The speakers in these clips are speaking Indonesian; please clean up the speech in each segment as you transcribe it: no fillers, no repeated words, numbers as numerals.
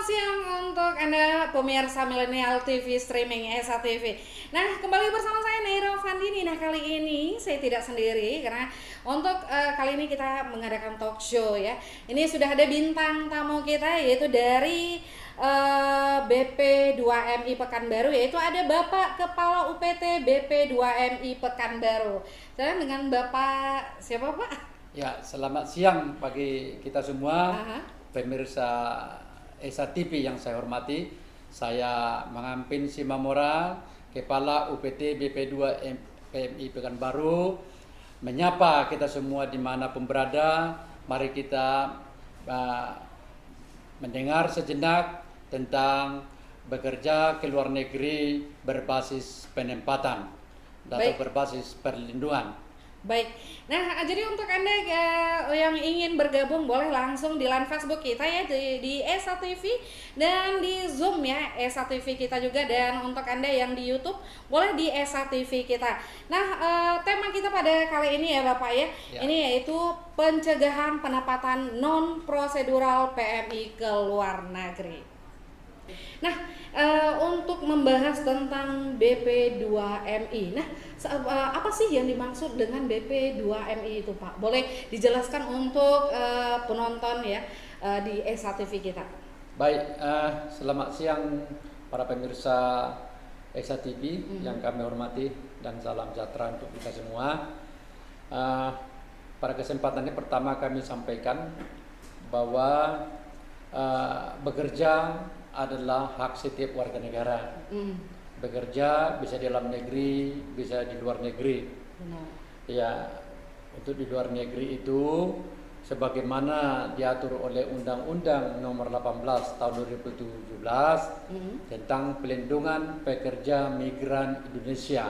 Selamat siang untuk Anda pemirsa Milenial TV streaming Esa TV. Nah, kembali bersama saya Naira Fandini. Nah, kali ini saya tidak sendiri karena untuk kali ini kita mengadakan talk show ya. Ini sudah ada bintang tamu kita yaitu dari BP2MI Pekanbaru, yaitu ada Bapak Kepala UPT BP2MI Pekanbaru. Saya dengan Bapak siapa, Pak? Ya, selamat siang bagi kita semua, pemirsa Esa TV yang saya hormati. Saya Mangampin Simamora, Kepala UPT BP2 PMI Pekanbaru, menyapa kita semua dimanapun berada. Mari kita mendengar sejenak tentang bekerja ke luar negeri berbasis penempatan atau berbasis perlindungan. Baik, nah jadi untuk Anda yang ingin bergabung boleh langsung di line Facebook kita ya di Esa TV dan di Zoom ya Esa TV kita juga, dan untuk Anda yang di YouTube boleh di Esa TV kita. Nah tema kita pada kali ini ya Bapak ya, ini yaitu pencegahan penempatan non prosedural PMI ke luar negeri. Nah, untuk membahas tentang BP2MI, nah apa sih yang dimaksud dengan BP2MI itu Pak? Boleh dijelaskan untuk penonton ya di Esa TV kita. Baik, selamat siang para pemirsa Esa TV yang kami hormati dan salam sejahtera untuk kita semua. Pada kesempatan ini pertama kami sampaikan bahwa bekerja adalah hak setiap warga negara. Bekerja bisa di dalam negeri, bisa di luar negeri. Ya, untuk di luar negeri itu sebagaimana diatur oleh Undang-Undang Nomor 18 Tahun 2017 tentang pelindungan pekerja migran Indonesia.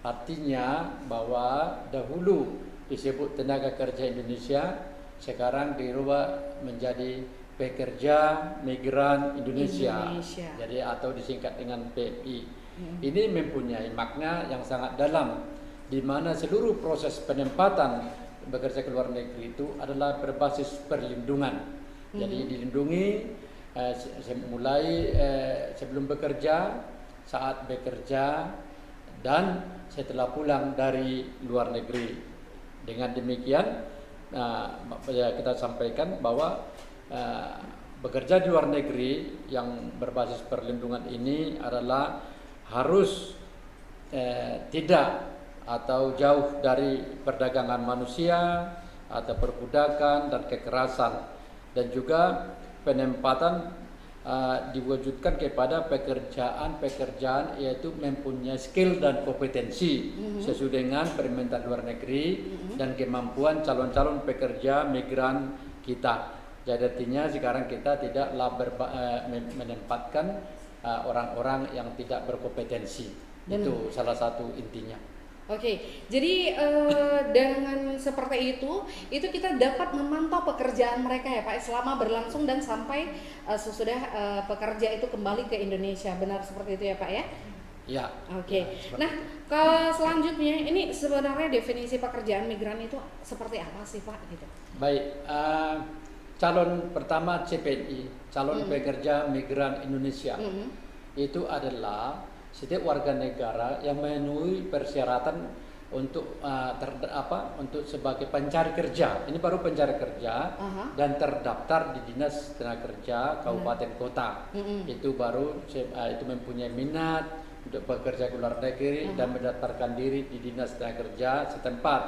Artinya bahwa dahulu disebut tenaga kerja Indonesia, sekarang dirubah menjadi pekerja migran Indonesia. Jadi atau disingkat dengan PMI. Ini mempunyai makna yang sangat dalam, di mana seluruh proses penempatan bekerja ke luar negeri itu adalah berbasis perlindungan. Jadi dilindungi mulai sebelum bekerja, saat bekerja, dan setelah pulang dari luar negeri. Dengan demikian kita sampaikan bahwa bekerja di luar negeri yang berbasis perlindungan ini adalah harus tidak atau jauh dari perdagangan manusia atau perbudakan dan kekerasan, dan juga penempatan diwujudkan kepada pekerjaan yaitu mempunyai skill dan kompetensi sesuai dengan permintaan luar negeri dan kemampuan calon-calon pekerja migran kita. Jadi artinya sekarang kita tidaklah menempatkan orang-orang yang tidak berkompetensi. Itu salah satu intinya. Oke, jadi dengan seperti itu kita dapat memantau pekerjaan mereka ya Pak selama berlangsung dan sampai sesudah pekerja itu kembali ke Indonesia. Benar seperti itu ya Pak ya? Ya. Oke. Nah, ke selanjutnya ini sebenarnya definisi pekerjaan migran itu seperti apa sih Pak? Gitu. Baik. Calon pertama CPNI, calon pekerja migran Indonesia, itu adalah setiap warga negara yang memenuhi persyaratan untuk untuk sebagai pencari kerja. Ini baru pencari kerja dan terdaftar di Dinas Tenaga Kerja Kabupaten Kota. Itu baru itu mempunyai minat untuk bekerja ke luar negeri dan mendaftarkan diri di Dinas Tenaga Kerja setempat.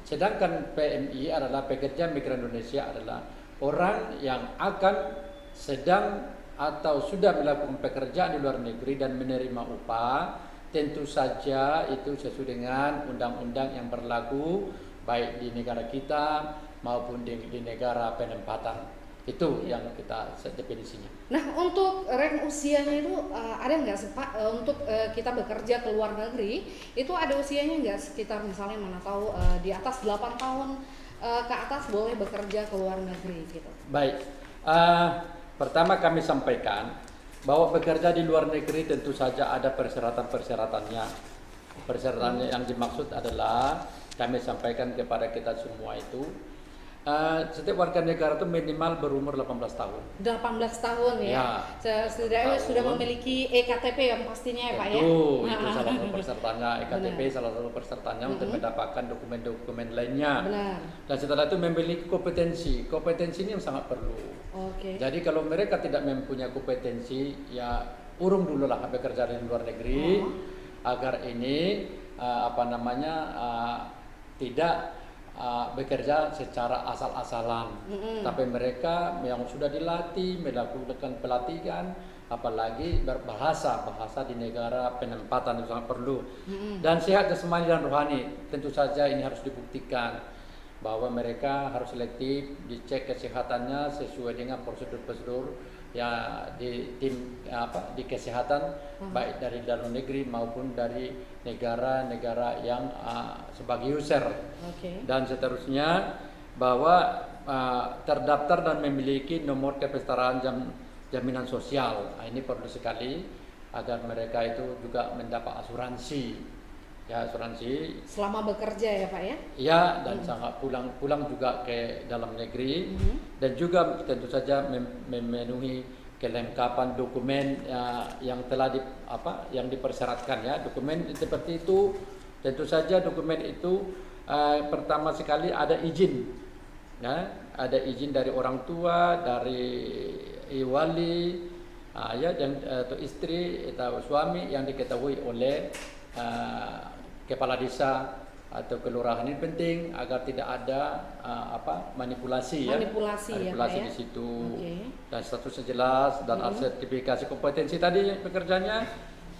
Sedangkan PMI adalah pekerja migran Indonesia adalah orang yang akan sedang atau sudah melakukan pekerjaan di luar negeri dan menerima upah, tentu saja itu sesuai dengan undang-undang yang berlaku baik di negara kita maupun di negara penempatan. Itu yang kita definisinya. Nah, untuk rang usianya itu ada nggak sih Pak untuk kita bekerja ke luar negeri itu ada usianya nggak, sekitar misalnya mana tahu di atas 8 tahun ke atas boleh bekerja ke luar negeri gitu. Baik, pertama kami sampaikan bahwa bekerja di luar negeri tentu saja ada persyaratan-persyaratannya. Persyaratan yang dimaksud adalah kami sampaikan kepada kita semua itu Setiap warga negara itu minimal berumur 18 tahun. 18 tahun ya. Setidaknya sudah memiliki EKTP yang pastinya ya Pak ya. Itu salah satu pesertanya, EKTP salah satu pesertanya untuk mendapatkan dokumen-dokumen lainnya. Benar. Dan setelah itu memiliki kompetensi. Kompetensi ini yang sangat perlu. Jadi kalau mereka tidak mempunyai kompetensi, ya urung dulu lah bekerja di luar negeri agar ini tidak bekerja secara asal-asalan, tapi mereka yang sudah dilatih melakukan pelatihan, apalagi bahasa di negara penempatan itu sangat perlu. Dan sehat jasmani dan rohani, tentu saja ini harus dibuktikan bahwa mereka harus selektif, dicek kesehatannya sesuai dengan prosedur-prosedur ya di kesehatan baik dari dalam negeri maupun dari negara-negara yang sebagai user. Dan seterusnya bahwa terdaftar dan memiliki nomor kepesertaan jaminan sosial. Ini perlu sekali agar mereka itu juga mendapat asuransi. Ya, asuransi selama bekerja ya Pak ya. Ya, dan sangat pulang juga ke dalam negeri dan juga tentu saja memenuhi kelengkapan dokumen yang telah yang dipersyaratkan ya. Dokumen seperti itu tentu saja dokumen itu pertama sekali ada izin. Ya, ada izin dari orang tua, dari wali atau istri atau suami yang diketahui oleh kepala desa atau kelurahan. Ini penting agar tidak ada manipulasi ya di situ. Dan statusnya jelas dan sertifikasi kompetensi tadi pekerjanya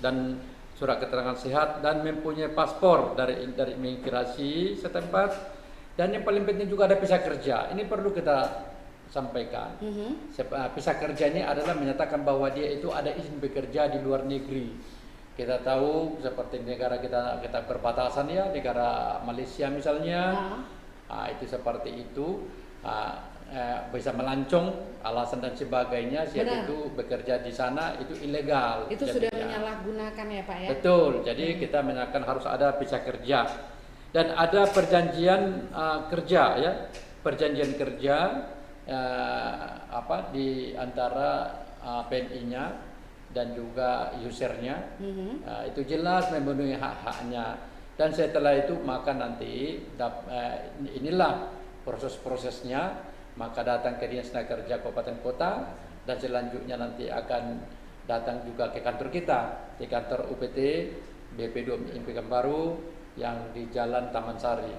dan surat keterangan sehat dan mempunyai paspor dari imigrasi setempat. Dan yang paling penting juga ada visa kerja. Ini perlu kita sampaikan. Visa kerja ini adalah menyatakan bahwa dia itu ada izin bekerja di luar negeri. Kita tahu seperti negara kita perbatasan ya, negara Malaysia misalnya, itu seperti itu bisa melancong alasan dan sebagainya, siapa itu bekerja di sana itu ilegal. Itu sudah menyalahgunakan ya Pak ya. Betul, jadi kita menyatakan harus ada visa kerja dan ada perjanjian kerja ya, perjanjian kerja di antara PNI-nya dan juga usernya, itu jelas memenuhi hak-haknya. Dan setelah itu maka nanti inilah proses-prosesnya, maka datang ke Dinas Tenaga Kerja Kabupaten Kota dan selanjutnya nanti akan datang juga ke kantor kita, di kantor UPT BP2 Pekanbaru yang di Jalan Taman Sari,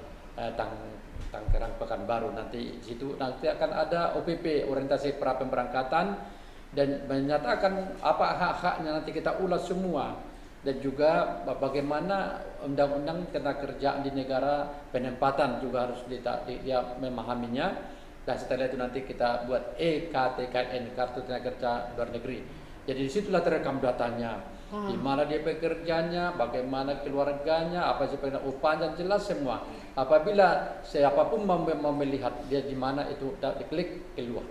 Tangerang Pekanbaru. Nanti situ nanti akan ada OPP, orientasi pra pemberangkatan, dan menyatakan apa hak-haknya, nanti kita ulas semua, dan juga bagaimana undang-undang ketenagakerjaan di negara penempatan juga harus dia memahaminya. Dan setelah itu nanti kita buat EKTKN, kartu tenaga kerja luar negeri. Jadi disitulah terekam datanya, di mana dia bekerjanya, bagaimana keluarganya, apa sebenarnya upahnya, jelas semua. Apabila siapapun mau melihat dia di mana, itu diklik keluar.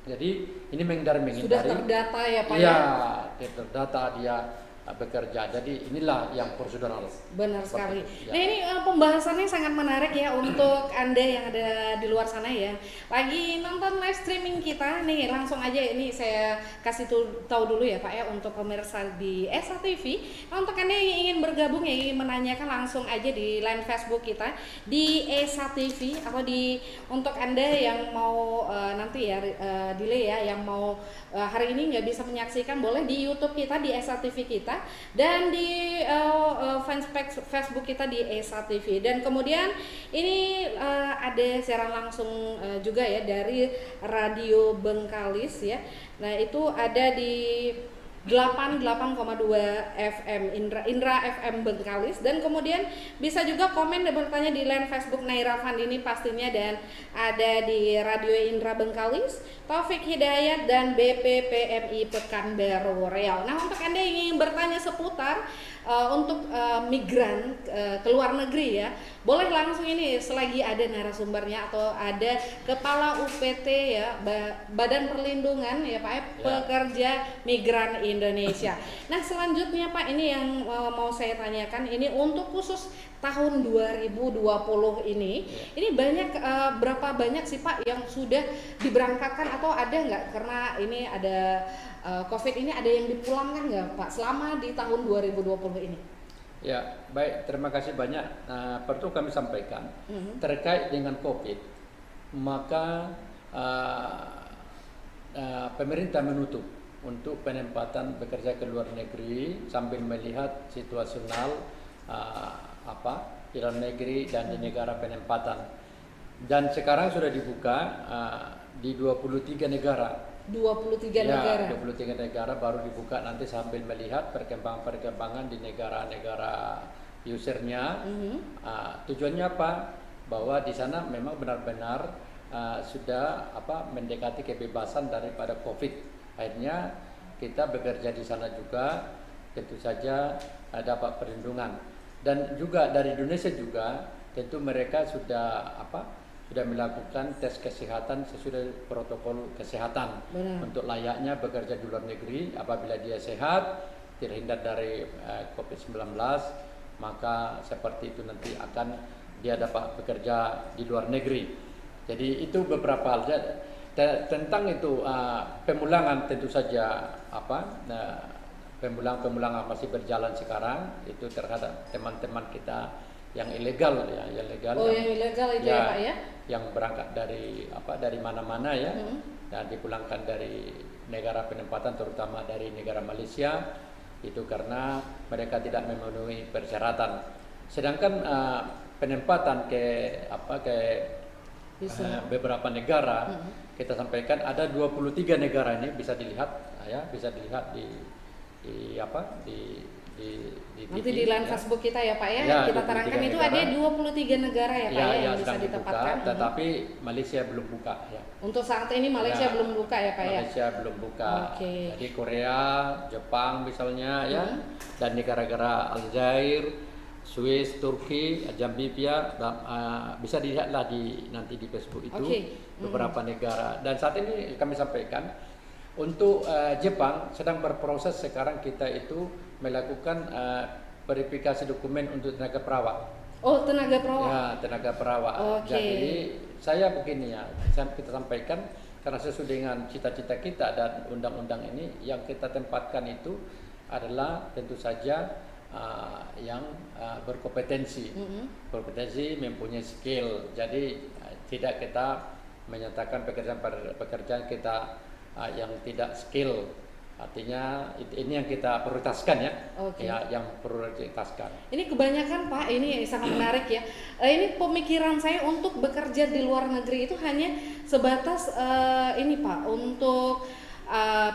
Jadi ini menghindari sudah terdata ya Pak ya? Iya, terdata dia bekerja. Jadi inilah yang prosedural. Benar sekali. Nah ini pembahasannya sangat menarik ya untuk Anda yang ada di luar sana ya. Lagi nonton live streaming kita nih, langsung aja ini saya kasih tahu dulu ya Pak ya untuk pemirsa di Esa TV. Untuk Anda yang ingin bergabung ya, ingin menanyakan, langsung aja di line Facebook kita di Esa TV, atau untuk Anda yang mau nanti ya delay ya, yang mau hari ini nggak bisa menyaksikan, boleh di YouTube kita di Esa TV kita, dan di fanspage Facebook kita di Esa TV. Dan kemudian ini ada siaran langsung juga ya dari Radio Bengkalis ya. Nah itu ada di 88,2 FM Indra FM Bengkalis, dan kemudian bisa juga komen dan bertanya di line Facebook Naira Fandini pastinya, dan ada di Radio Indra Bengkalis, Taufik Hidayat, dan BPPMI Pekanbaru Riau. Nah untuk Anda yang ingin bertanya seputar untuk migran ke luar negeri ya, boleh langsung ini selagi ada narasumbernya atau ada Kepala UPT ya, Badan Perlindungan ya Pak Pekerja Migran Indonesia. Nah selanjutnya Pak, ini yang mau saya tanyakan, ini untuk khusus tahun 2020 ini. Ini banyak berapa banyak sih Pak yang sudah diberangkatkan atau ada nggak, karena ini ada COVID ini, ada yang dipulangkan nggak Pak selama di tahun 2020 ini? Ya, baik, terima kasih banyak. Perlu kami sampaikan terkait dengan COVID, maka pemerintah menutup untuk penempatan bekerja ke luar negeri sambil melihat situasional di dalam negeri dan di negara penempatan. Dan sekarang sudah dibuka di 23 negara. 23 negara. 23 negara baru dibuka, nanti sambil melihat perkembangan di negara-negara usernya. Tujuannya apa? Bahwa di sana memang benar-benar sudah mendekati kebebasan daripada COVID. Akhirnya kita bekerja di sana juga tentu saja dapat perlindungan. Dan juga dari Indonesia juga tentu mereka sudah melakukan tes kesehatan sesuai protokol kesehatan. Benar. Untuk layaknya bekerja di luar negeri. Apabila dia sehat, terhindar dari COVID-19, maka seperti itu nanti akan dia dapat bekerja di luar negeri. Jadi itu beberapa hal. Tentang itu pemulangan tentu saja pemulangan masih berjalan sekarang itu terhadap teman-teman kita yang ilegal ya, yang ilegal. Yang ilegal itu ya Pak ya? Yang berangkat dari mana-mana ya, dan dipulangkan dari negara penempatan, terutama dari negara Malaysia, itu karena mereka tidak memenuhi persyaratan. Sedangkan penempatan ke beberapa negara, kita sampaikan ada 23 negara ini, bisa dilihat nanti di line Facebook kita ya Pak ya, kita terangkan itu negara. Ada 23 negara ya Pak yang bisa ditempatkan. Tetapi Malaysia belum buka ya. Untuk saat ini Malaysia belum buka ya Pak ya. Malaysia belum buka. Jadi Korea, Jepang misalnya ya, dan negara-negara Aljazair, Swiss, Turki, Zambia, bisa dilihatlah nanti di Facebook itu beberapa negara. Dan saat ini kami sampaikan untuk Jepang sedang berproses sekarang kita itu melakukan verifikasi dokumen untuk tenaga perawat. Oh, tenaga perawat. Ya, tenaga perawat. Jadi saya begini ya, kita sampaikan karena sesuai dengan cita-cita kita dan undang-undang ini, yang kita tempatkan itu adalah tentu saja yang berkompetensi, mempunyai skill. Jadi tidak kita menyatakan pekerjaan kita yang tidak skill. Artinya ini yang kita prioritaskan ya, yang prioritaskan. Ini kebanyakan Pak, ini sangat menarik ya. Ini pemikiran saya untuk bekerja di luar negeri itu hanya sebatas ini Pak, untuk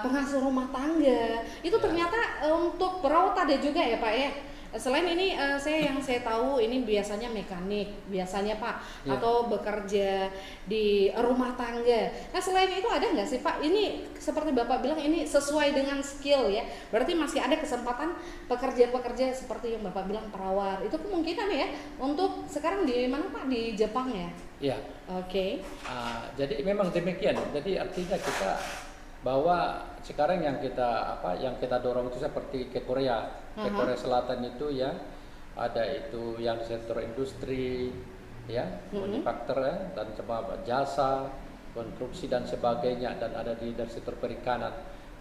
pengasuh rumah tangga. Itu ternyata untuk perawat ada juga ya Pak ya. Selain ini saya tahu ini biasanya mekanik, biasanya Pak, atau bekerja di rumah tangga. Nah selain itu ada nggak sih Pak? Ini seperti Bapak bilang ini sesuai dengan skill ya. Berarti masih ada kesempatan pekerja-pekerja seperti yang Bapak bilang perawat. Itu kemungkinan ya untuk sekarang di mana Pak? Di Jepang ya? Iya. Jadi memang demikian. Jadi artinya kita bahwa sekarang yang kita dorong itu seperti ke Korea, ke Korea Selatan itu ya, ada itu yang sektor industri ya, manufaktur ya, dan jasa, konstruksi dan sebagainya, dan ada di sektor perikanan.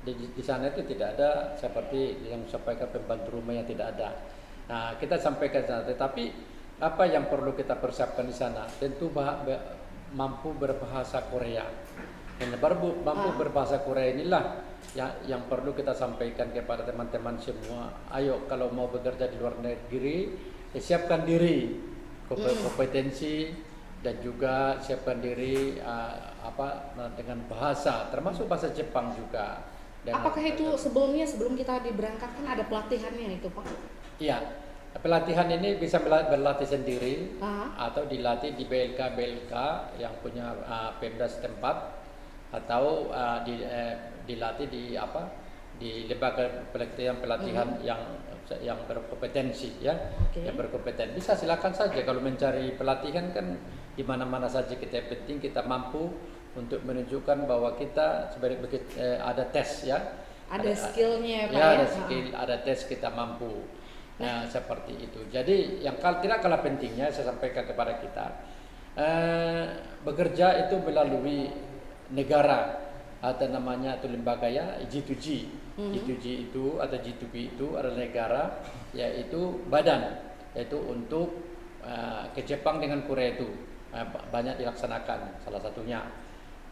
Di sana itu tidak ada seperti yang disampaikan pembantu rumah, yang tidak ada. Nah, kita sampaikan sana, tetapi apa yang perlu kita persiapkan di sana? Tentu mampu berbahasa Korea. Dan baru mampu berbahasa Korea inilah yang perlu kita sampaikan kepada teman-teman semua. Ayo kalau mau bekerja di luar negeri, siapkan diri kompetensi, dan juga siapkan diri dengan bahasa, termasuk bahasa Jepang juga. Apakah itu sebelum kita diberangkatkan ada pelatihannya itu Pak? Iya, pelatihan ini bisa berlatih sendiri atau dilatih di BLK yang punya Pemda setempat, atau dilatih di lembaga pelatihan yang berkompetensi ya, yang berkompeten. Bisa silakan saja kalau mencari pelatihan kan di mana-mana saja kita, penting kita mampu untuk menunjukkan bahwa kita sebenarnya ada tes ya, ada skillnya Pak ya, ada skill, ada tes, kita mampu. Seperti itu. Jadi yang tidak kalah pentingnya saya sampaikan kepada kita, bekerja itu melalui negara atau namanya atau lembaga ya G2G. G2G itu atau G2P itu adalah negara, yaitu badan, yaitu untuk ke Jepang dengan Korea itu banyak dilaksanakan salah satunya.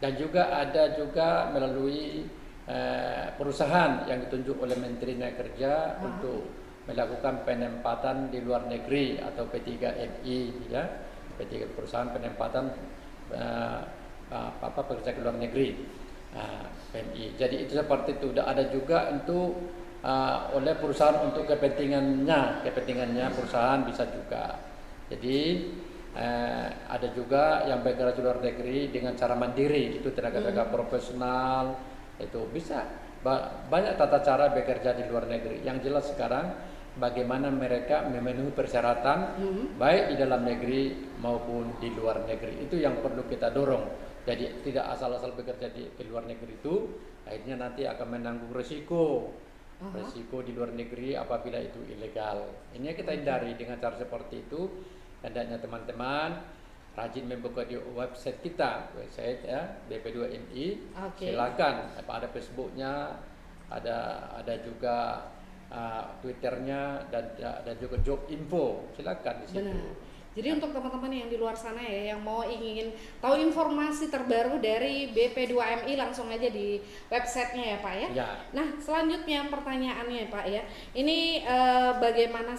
Dan juga ada juga melalui perusahaan yang ditunjuk oleh Menteri Tenaga Kerja untuk melakukan penempatan di luar negeri atau P3MI ya, P3 perusahaan penempatan pekerja ke luar negeri, PMI. Jadi itu seperti itu. Ada juga untuk oleh perusahaan untuk kepentingannya perusahaan bisa juga. Jadi ada juga yang bekerja di luar negeri dengan cara mandiri, itu tenaga-tenaga profesional, itu bisa banyak tata cara bekerja di luar negeri. Yang jelas sekarang bagaimana mereka memenuhi persyaratan baik di dalam negeri maupun di luar negeri, itu yang perlu kita dorong. Jadi tidak asal-asal bekerja di luar negeri itu akhirnya nanti akan menanggung resiko di luar negeri apabila itu ilegal. Ini kita hindari dengan cara seperti itu. Hendaknya teman-teman rajin membuka di website kita, website ya BP2MI. Silakan, ada Facebooknya, ada juga Twitternya, dan ada juga job info. Silakan di situ. Benar. Jadi untuk teman-teman yang di luar sana ya, yang mau ingin tahu informasi terbaru dari BP2MI, langsung aja di websitenya ya Pak ya. Ya. Nah selanjutnya pertanyaannya Pak ya, ini bagaimana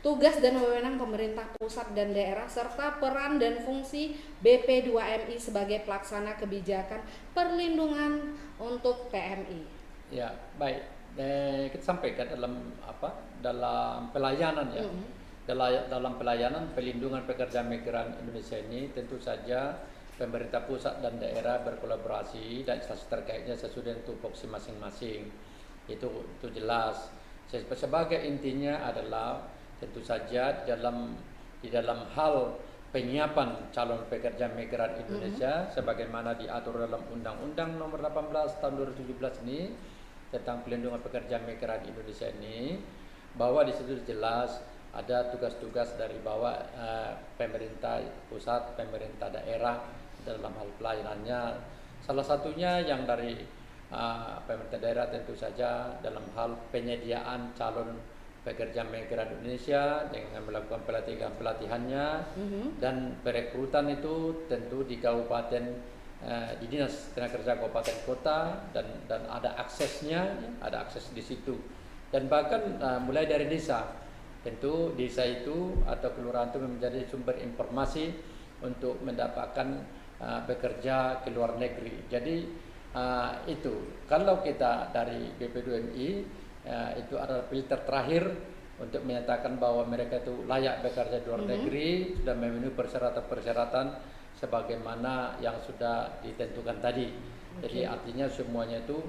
tugas dan wewenang pemerintah pusat dan daerah serta peran dan fungsi BP2MI sebagai pelaksana kebijakan perlindungan untuk PMI. Ya baik, kita sampaikan dalam pelayanan ya. Dalam pelayanan pelindungan pekerja migran Indonesia ini tentu saja pemerintah pusat dan daerah berkolaborasi dan instansi terkaitnya sesuai dengan tupoksi masing-masing. Itu jelas. Sebagai intinya adalah tentu saja di dalam hal penyiapan calon pekerja migran Indonesia sebagaimana diatur dalam Undang-Undang Nomor 18 Tahun 2017 ini tentang pelindungan pekerja migran Indonesia ini, bahwa di situ jelas ada tugas-tugas dari bawah pemerintah pusat, pemerintah daerah dalam hal pelayanannya. Salah satunya yang dari pemerintah daerah tentu saja dalam hal penyediaan calon pekerja migran Indonesia dengan melakukan pelatihannya dan perekrutan itu tentu di kabupaten, di Dinas Tenaga Kerja Kabupaten Kota, dan ada aksesnya, ada akses di situ. Dan bahkan mulai dari desa. Tentu desa itu atau kelurahan itu menjadi sumber informasi untuk mendapatkan bekerja ke luar negeri. Jadi itu kalau kita dari BP2MI itu adalah filter terakhir untuk menyatakan bahwa mereka itu layak bekerja di luar negeri, sudah memenuhi persyaratan-persyaratan sebagaimana yang sudah ditentukan tadi. Jadi artinya semuanya itu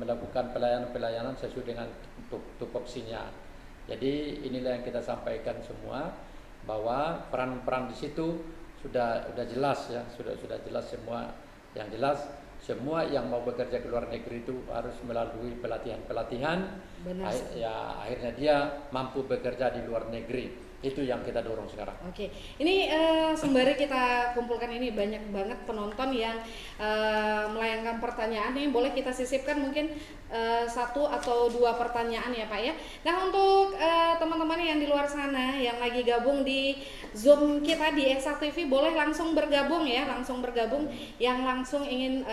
melakukan pelayanan sesuai dengan tupoksinya. Jadi inilah yang kita sampaikan semua, bahwa peran-peran di situ sudah jelas ya, sudah jelas semua. Yang jelas semua yang mau bekerja ke luar negeri itu harus melalui pelatihan. Benar. Akhirnya dia mampu bekerja di luar negeri. Itu yang kita dorong sekarang. Oke, ini sembari kita kumpulkan ini banyak banget penonton yang melayangkan pertanyaan. Ini boleh kita sisipkan mungkin 1 atau 2 pertanyaan ya Pak ya. Nah untuk teman-teman yang di luar sana yang lagi gabung di Zoom kita di Esa TV, boleh langsung bergabung ya, yang langsung ingin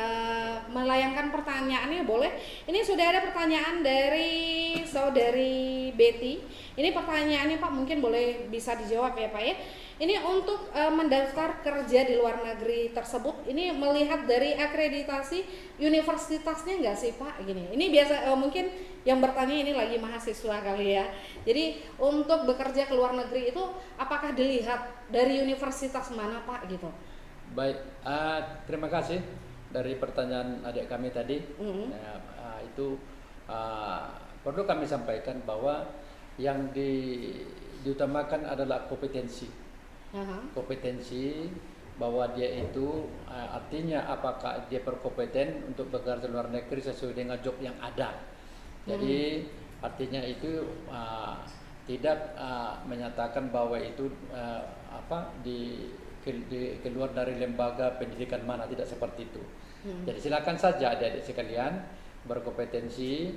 melayangkan pertanyaannya boleh. Ini sudah ada pertanyaan dari saudari Betty. Ini pertanyaannya Pak, mungkin boleh bisa dijawab ya Pak ya. Ini untuk mendaftar kerja di luar negeri tersebut, ini melihat dari akreditasi universitasnya nggak sih Pak? Gini, ini biasa mungkin yang bertanya ini lagi mahasiswa kali ya. Jadi untuk bekerja ke luar negeri itu apakah dilihat dari universitas mana Pak gitu? Baik, terima kasih dari pertanyaan adik kami tadi. Itu perlu kami sampaikan bahwa yang diutamakan adalah kompetensi. Kompetensi bahwa dia itu artinya apakah dia berkompeten untuk bekerja di luar negeri sesuai dengan job yang ada. Jadi Artinya itu tidak menyatakan bahwa itu keluar dari lembaga pendidikan mana, tidak seperti itu. Jadi silakan saja adik-adik sekalian berkompetensi,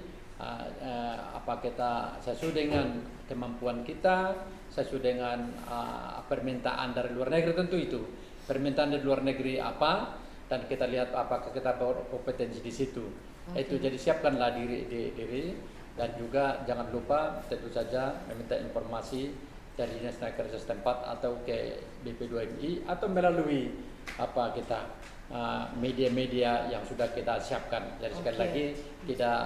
apa kita sesuai dengan kemampuan kita, sesuai dengan permintaan dari luar negeri, tentu itu permintaan dari luar negeri apa, dan kita lihat apakah kita berkompetensi di situ. Itu jadi siapkanlah diri dan juga jangan lupa tentu saja meminta informasi dari Dinas Tenaga Kerja setempat atau ke BP2MI atau melalui media-media yang sudah kita siapkan. Jadi sekali lagi tidak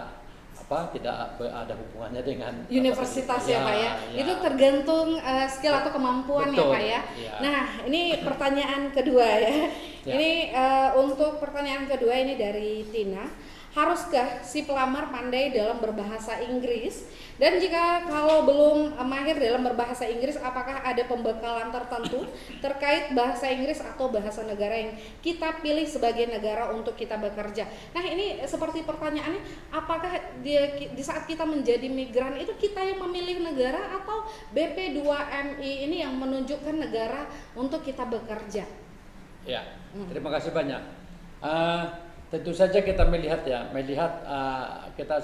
ada hubungannya dengan universitas ya Pak ya. Itu tergantung skill atau kemampuan. Betul, ya Pak ya. Nah, ini pertanyaan kedua ya. Ini untuk pertanyaan kedua ini dari Tina. Haruskah si pelamar pandai dalam berbahasa Inggris? Dan jika kalau belum mahir dalam berbahasa Inggris, apakah ada pembekalan tertentu terkait bahasa Inggris atau bahasa negara yang kita pilih sebagai negara untuk kita bekerja? Nah, ini seperti pertanyaannya, apakah di saat kita menjadi migran itu kita yang memilih negara atau BP2MI ini yang menunjukkan negara untuk kita bekerja? Ya, terima kasih banyak. Tentu saja kita melihat kita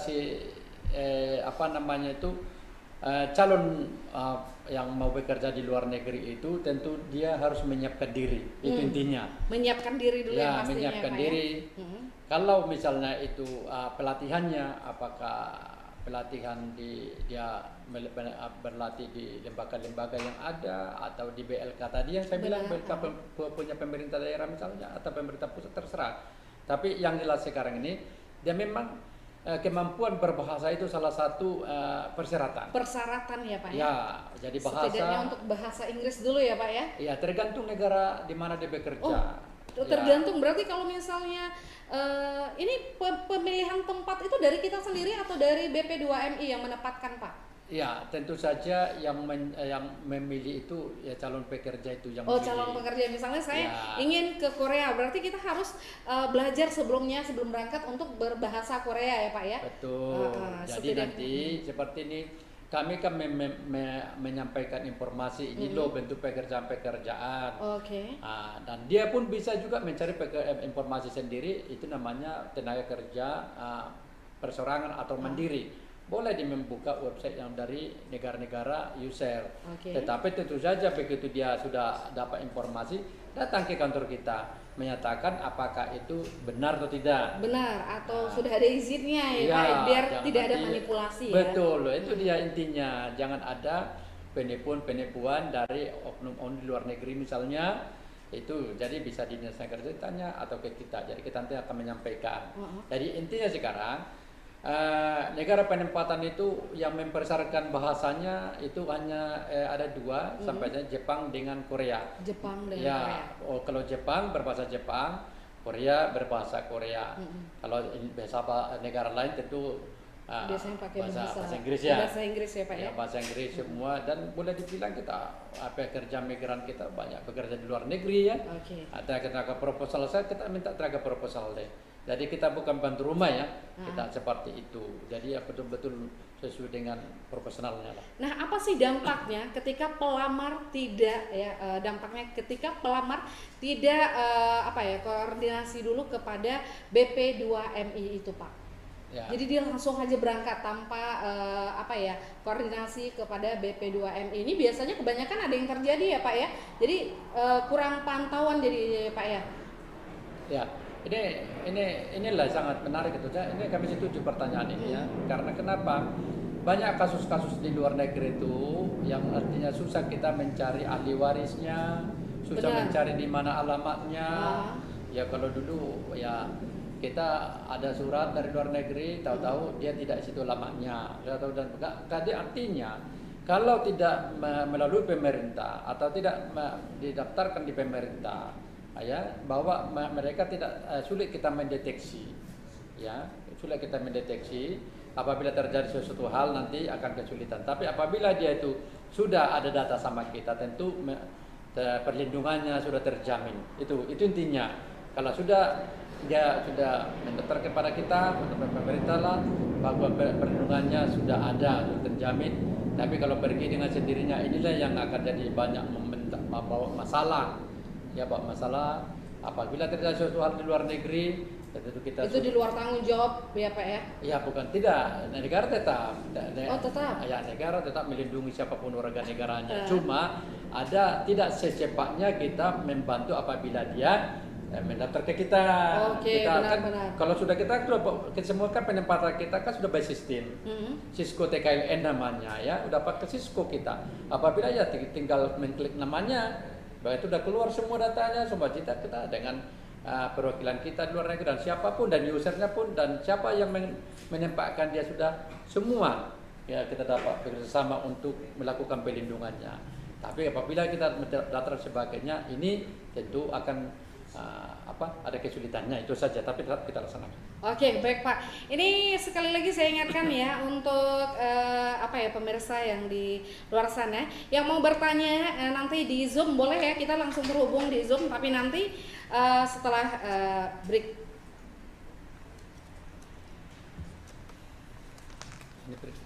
calon yang mau bekerja di luar negeri itu tentu dia harus menyiapkan diri, itu intinya. Menyiapkan diri dulu ya, pastinya, menyiapkan Pak, diri. Kalau misalnya itu pelatihannya, apakah pelatihan dia berlatih di lembaga-lembaga yang ada atau di BLK tadi yang saya bilang, BLK punya pemerintah daerah misalnya atau pemerintah pusat, terserah. Tapi yang jelas sekarang ini dia memang kemampuan berbahasa itu salah satu persyaratan. Persyaratan ya Pak ya. Ya, jadi bahasa. Setidaknya untuk bahasa Inggris dulu ya Pak ya. Ya, tergantung negara di mana dia bekerja. Oh, tergantung. Berarti kalau misalnya ini pemilihan tempat itu dari kita sendiri atau dari BP2MI yang menempatkan Pak? Ya, tentu saja yang memilih itu ya calon pekerja itu yang memilih. Calon pekerja, misalnya saya ingin ke Korea, berarti kita harus belajar sebelum berangkat untuk berbahasa Korea ya Pak ya. Betul. Jadi nanti seperti ini kami kan menyampaikan informasi ini loh bentuk pekerjaan-pekerjaan. Dan dia pun bisa juga mencari informasi sendiri, itu namanya tenaga kerja perseorangan atau mandiri. Boleh membuka website yang dari negara-negara user. Tetapi tentu saja begitu dia sudah dapat informasi, datang ke kantor kita menyatakan apakah itu benar atau tidak. Benar atau sudah ada izinnya ya Pak, biar tidak ada manipulasi. Betul, itu dia intinya. Jangan ada penipuan dari oknum di luar negeri misalnya. Itu jadi bisa di Dinas Tenaga Kerja tanya atau ke kita. Jadi kita nanti akan menyampaikan. Jadi intinya sekarang negara penempatan itu yang mempersyaratkan bahasanya itu hanya ada dua, sampainya Jepang dengan Korea. Jepang dengan Korea. Kalau Jepang berbahasa Jepang, Korea berbahasa Korea. Kalau negara lain tentu biasanya pakai bahasa Inggris ya. Bahasa Inggris ya Pak ya. Bahasa Inggris semua, dan boleh dibilang kita pekerja migran kita banyak bekerja di luar negeri ya. Tenaga proposal kita minta tenaga proposal deh. Jadi kita bukan bantu rumah ya, kita seperti itu. Jadi ya betul-betul sesuai dengan profesionalnya lah. Nah, apa sih dampaknya ketika pelamar tidak koordinasi dulu kepada BP2MI itu Pak? Ya. Jadi dia langsung aja berangkat tanpa koordinasi kepada BP2MI. Ini biasanya kebanyakan ada yang terjadi ya Pak ya. Jadi kurang pantauan jadi Pak ya. Ya. Inilah sangat menarik itu. Ini kami setuju pertanyaan ini ya. Karena kenapa? Banyak kasus-kasus di luar negeri itu yang artinya susah kita mencari ahli warisnya, susah mencari di mana alamatnya. Ya kalau dulu ya kita ada surat dari luar negeri, tahu-tahu dia tidak situ alamatnya. Jadi artinya kalau tidak melalui pemerintah atau tidak didaftarkan di pemerintah, ya, bahwa mereka tidak sulit kita mendeteksi, ya, sulit kita mendeteksi. Apabila terjadi sesuatu hal nanti akan kesulitan. Tapi apabila dia itu sudah ada data sama kita, tentu perlindungannya sudah terjamin. Itu intinya. Kalau dia sudah mendaftar kepada kita, pemerintah lah, bahwa perlindungannya sudah ada, sudah terjamin. Tapi kalau pergi dengan sendirinya, inilah yang akan jadi banyak membawa masalah. Ya, bawa masalah apabila terjadi sesuatu hal di luar negeri, tentu kita itu di luar tanggung jawab ya Pak ya? Ya bukan, tidak, negara tetap. Oh tetap? Ya, negara tetap melindungi siapapun warga negaranya. Cuma ada tidak secepatnya kita membantu apabila dia mendaftar ke kita. Oke, Kita kan benar-benar. kalau sudah kita semua kan penempatan kita kan sudah by system. Cisco TKLN namanya ya, udah pakai Cisco kita. Apabila ya tinggal mengklik namanya, itu udah keluar semua datanya, semua kita dengan perwakilan kita di luar negeri dan siapapun dan usernya pun dan siapa yang menempatkan dia sudah semua ya kita dapat bersama untuk melakukan pelindungannya. Tapi apabila kita daftar sebagainya, ini tentu akan ada kesulitannya, itu saja, tapi tetap kita laksanakan. Oke, baik Pak. Ini sekali lagi saya ingatkan ya untuk pemirsa yang di luar sana yang mau bertanya nanti di Zoom boleh ya, kita langsung terhubung di Zoom, tapi nanti setelah break. Ini break.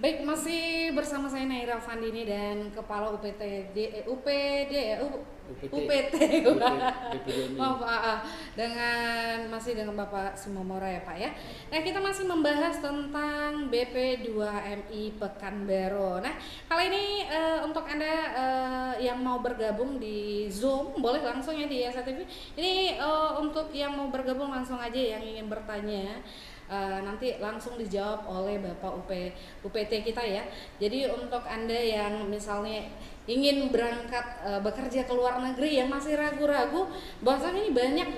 Baik, masih bersama saya Naira Fandini dan Kepala UPT BPDMI. maaf, masih dengan Bapak Sumomora ya Pak ya. Nah, kita masih membahas tentang BP2MI Pekanbaru. Nah, kali ini untuk Anda yang mau bergabung di Zoom boleh langsung ya di Esa TV. Ini untuk yang mau bergabung langsung aja yang ingin bertanya. Nanti langsung dijawab oleh Bapak UPT kita ya. Jadi untuk Anda yang misalnya ingin berangkat bekerja ke luar negeri yang masih ragu-ragu, bahwasanya ini banyak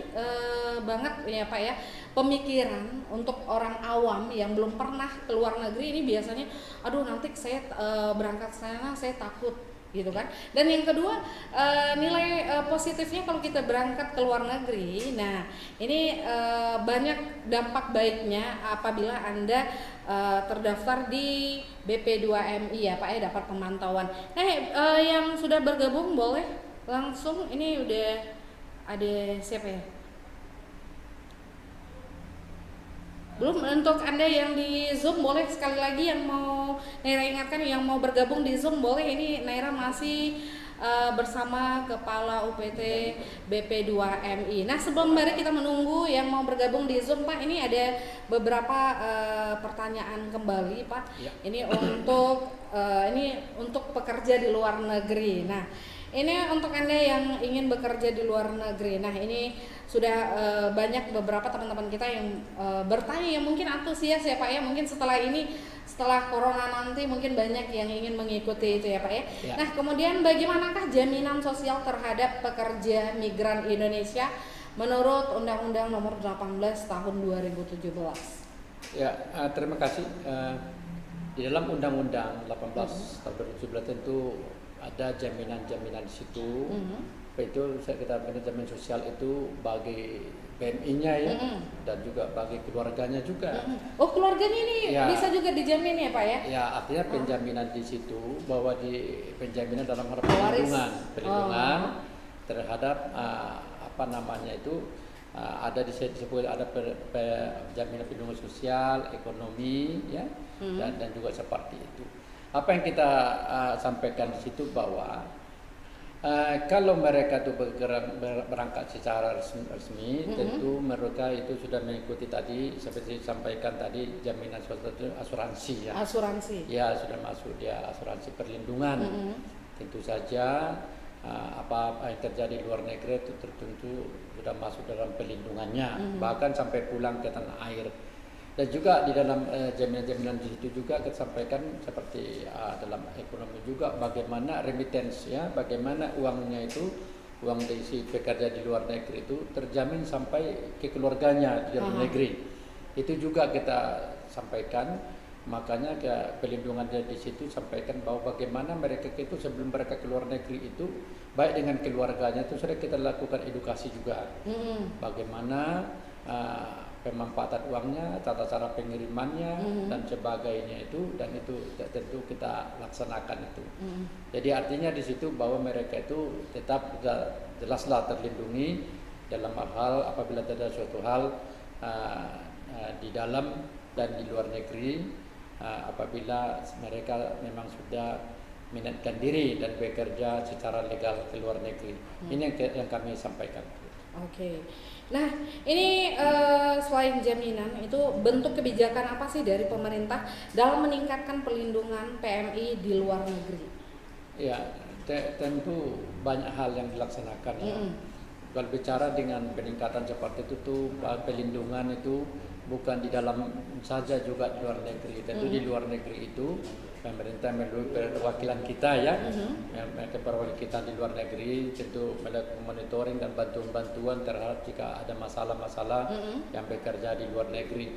banget ya Pak ya pemikiran untuk orang awam yang belum pernah ke luar negeri ini biasanya, aduh nanti saya berangkat sana saya takut gitu kan. Dan yang kedua nilai positifnya kalau kita berangkat ke luar negeri, nah ini banyak dampak baiknya apabila Anda terdaftar di BP2MI ya Pak ya, dapat pemantauan. Yang sudah bergabung boleh langsung, ini udah ada siapa ya? Belum. Untuk Anda yang di Zoom boleh sekali lagi yang mau Naira ingatkan yang mau bergabung di Zoom boleh. Ini Naira masih bersama Kepala UPT BP2MI. Nah, sebelum mari kita menunggu yang mau bergabung di Zoom Pak, ini ada beberapa pertanyaan kembali Pak. Ya. Ini untuk pekerja di luar negeri. Nah, ini untuk Anda yang ingin bekerja di luar negeri. Nah, ini sudah banyak beberapa teman-teman kita yang bertanya, yang mungkin antusias ya Pak ya. Mungkin setelah corona nanti mungkin banyak yang ingin mengikuti itu ya Pak ya. Ya. Nah, kemudian bagaimanakah jaminan sosial terhadap pekerja migran Indonesia menurut Undang-Undang Nomor 18 Tahun 2017? Ya, terima kasih. Di dalam Undang-Undang 18 tahun 2017 tentu ada jaminan-jaminan di situ. Itu kita manajemen sosial itu bagi PMI-nya ya, dan juga bagi keluarganya juga. Oh, keluarganya ini Ya. bisa juga dijamin ya Pak ya? Ya, artinya penjaminan di situ bahwa di penjaminan dalam hal Pewaris. perlindungan terhadap ada disebut ada jaminan perlindungan sosial, ekonomi ya, dan juga seperti itu. Apa yang kita sampaikan di situ bahwa kalau mereka itu berangkat secara resmi, tentu mereka itu sudah mengikuti tadi seperti disampaikan tadi jaminan sosial itu asuransi ya. Asuransi. Ya, sudah masuk dia asuransi perlindungan. Tentu saja apa yang terjadi di luar negeri itu tertentu sudah masuk dalam perlindungannya, bahkan sampai pulang ke tanah air. Dan juga di dalam jaminan-jaminan di situ juga kita sampaikan seperti dalam ekonomi juga bagaimana remittance ya, bagaimana uangnya itu, uang dari si pekerja di luar negeri itu terjamin sampai ke keluarganya di dalam negeri. Itu juga kita sampaikan, makanya ke pelindungan di situ sampaikan bahwa bagaimana mereka itu sebelum mereka ke luar negeri itu baik dengan keluarganya itu sudah kita lakukan edukasi juga. Bagaimana pemanfaatan uangnya, tata cara pengirimannya dan sebagainya itu, dan itu tentu kita laksanakan itu. Jadi artinya di situ bahwa mereka itu tetap jelaslah terlindungi dalam hal apabila ada suatu hal di dalam dan di luar negeri, apabila mereka memang sudah menetapkan diri dan bekerja secara legal ke luar negeri. Ini yang kami sampaikan. Oke. Nah, ini selain jaminan itu bentuk kebijakan apa sih dari pemerintah dalam meningkatkan perlindungan PMI di luar negeri? Ya, tentu banyak hal yang dilaksanakan ya. Kalau bicara dengan peningkatan seperti itu tuh perlindungan itu bukan di dalam saja, juga di luar negeri. Tentu di luar negeri itu pemerintah melalui perwakilan kita ya, perwakilan kita di luar negeri tentu melakukan monitoring dan bantuan-bantuan terhadap jika ada masalah-masalah yang bekerja di luar negeri.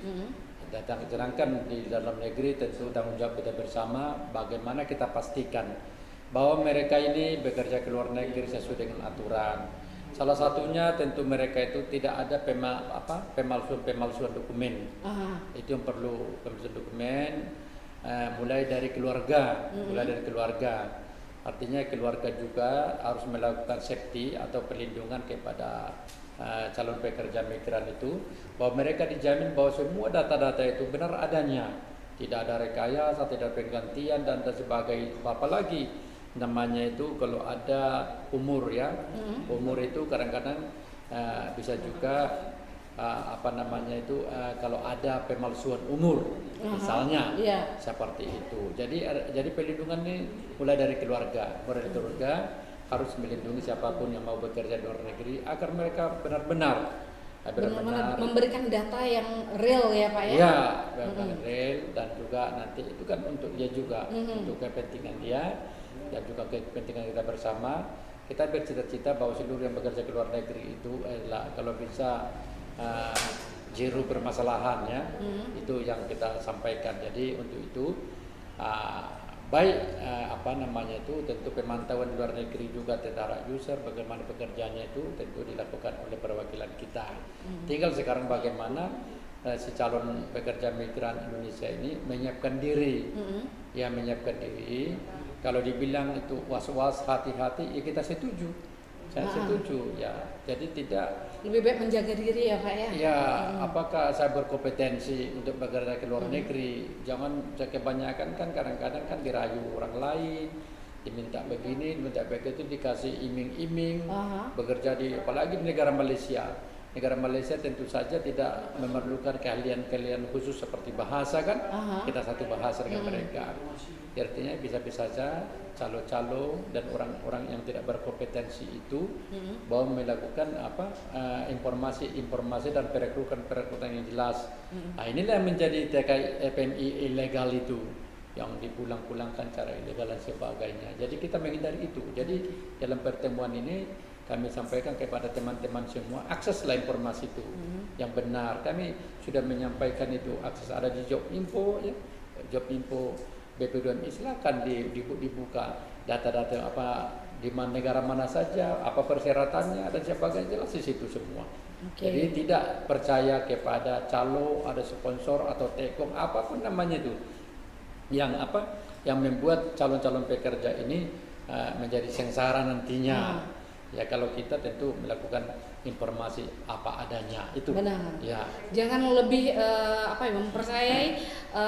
Sedangkan di dalam negeri tentu tanggung jawab kita bersama bagaimana kita pastikan bahwa mereka ini bekerja ke luar negeri sesuai dengan aturan. Salah satunya tentu mereka itu tidak ada pemalsuan dokumen. Itu yang perlu, pemalsuan dokumen. Mulai dari keluarga, artinya keluarga juga harus melakukan safety atau perlindungan kepada calon pekerja migran itu, bahwa mereka dijamin bahwa semua data-data itu benar adanya, tidak ada rekayasa, tidak ada penggantian dan sebagainya. Apalagi namanya itu kalau ada umur ya, umur itu kadang-kadang bisa juga apa namanya itu kalau ada pemalsuan umur misalnya seperti itu. Jadi pelindungan ini mulai dari keluarga, harus melindungi siapapun yang mau bekerja di luar negeri agar mereka benar-benar memberikan data yang real ya Pak ya? Ya, real dan juga nanti itu kan untuk dia juga, untuk kepentingan dia dan juga kepentingan kita bersama. Kita bercita-cita bahwa seluruh yang bekerja ke luar negeri itu adalah kalau bisa zero permasalahan ya, itu yang kita sampaikan. Jadi untuk itu baik apa namanya itu tentu pemantauan di luar negeri juga tentara user bagaimana pekerjaannya itu tentu dilakukan oleh perwakilan kita. Tinggal sekarang bagaimana si calon pekerja migran Indonesia ini menyiapkan diri, ya menyiapkan diri. Kalau dibilang itu was-was, hati-hati, ya kita setuju. Saya setuju ya. Jadi tidak lebih baik menjaga diri ya Pak ya. Ya, apakah saya berkompetensi untuk bekerja ke luar negeri? Jangan kebanyakan kan kadang-kadang kan dirayu orang lain, diminta begini, diminta begitu, dikasih iming-iming, bekerja di apalagi di negara Malaysia. Negara Malaysia tentu saja tidak memerlukan keahlian-keahlian khusus seperti bahasa kan, kita satu bahasa dengan mereka. Artinya bisa-bisa saja calo-calo dan orang-orang yang tidak berkompetensi itu bahwa melakukan informasi dan perekrutan yang jelas. Nah, inilah yang menjadi TKI FMI ilegal itu, yang dipulang-pulangkan cara ilegal dan sebagainya. Jadi kita menghindari itu. Jadi dalam pertemuan ini kami sampaikan kepada teman-teman semua, akseslah informasi itu yang benar. Kami sudah menyampaikan itu, akses ada di Job Info ya, Job Info BP2MI, silakan dibuka data-data apa di negara mana saja, apa persyaratannya dan sebagainya, jelas di situ semua. Jadi tidak percaya kepada calo, ada sponsor atau tekom apapun namanya itu, yang membuat calon-calon pekerja ini menjadi sengsara nantinya. Ya kalau kita tentu melakukan informasi apa adanya itu. Benar. Ya. Jangan lebih mempercayai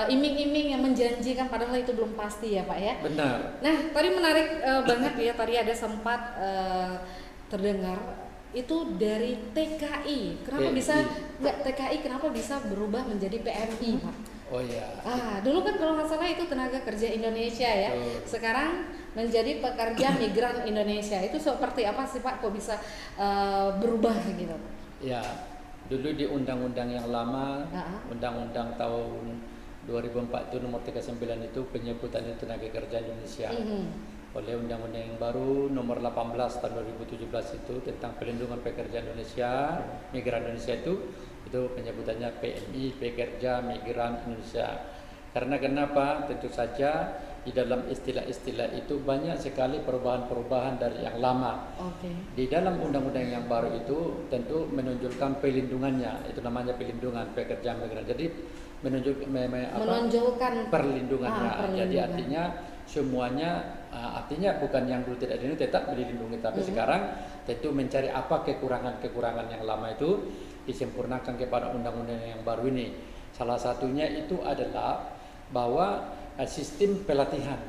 iming-iming yang menjanjikan padahal itu belum pasti ya Pak ya. Benar. Nah tadi menarik banget ya, tadi ada sempat terdengar itu dari TKI. Kenapa TKI kenapa bisa berubah menjadi PMI Pak? Oh iya. Dulu kan kalau nggak salah itu tenaga kerja Indonesia ya. Sekarang menjadi pekerja migran Indonesia. Itu seperti apa sih Pak? Kok bisa berubah gitu? Ya, dulu di undang-undang yang lama, undang-undang tahun 2004 itu nomor 39 itu penyebutannya tenaga kerja Indonesia. Oleh undang-undang yang baru nomor 18 tahun 2017 itu tentang pelindungan pekerja Indonesia, migran Indonesia itu penyebutannya PMI, pekerja migran Indonesia. Karena kenapa? Tentu saja di dalam istilah-istilah itu banyak sekali perubahan-perubahan dari yang lama. Di dalam undang-undang yang baru itu tentu menunjukkan pelindungannya, itu namanya pelindungan pekerja migran. Jadi menonjolkan perlindungannya. Jadi artinya semuanya, artinya bukan yang dulu tidak dilindungi tetap dilindungi, tapi sekarang tentu mencari apa kekurangan-kekurangan yang lama itu disempurnakan kepada undang-undang yang baru ini. Salah satunya itu adalah bahwa sistem pelatihan,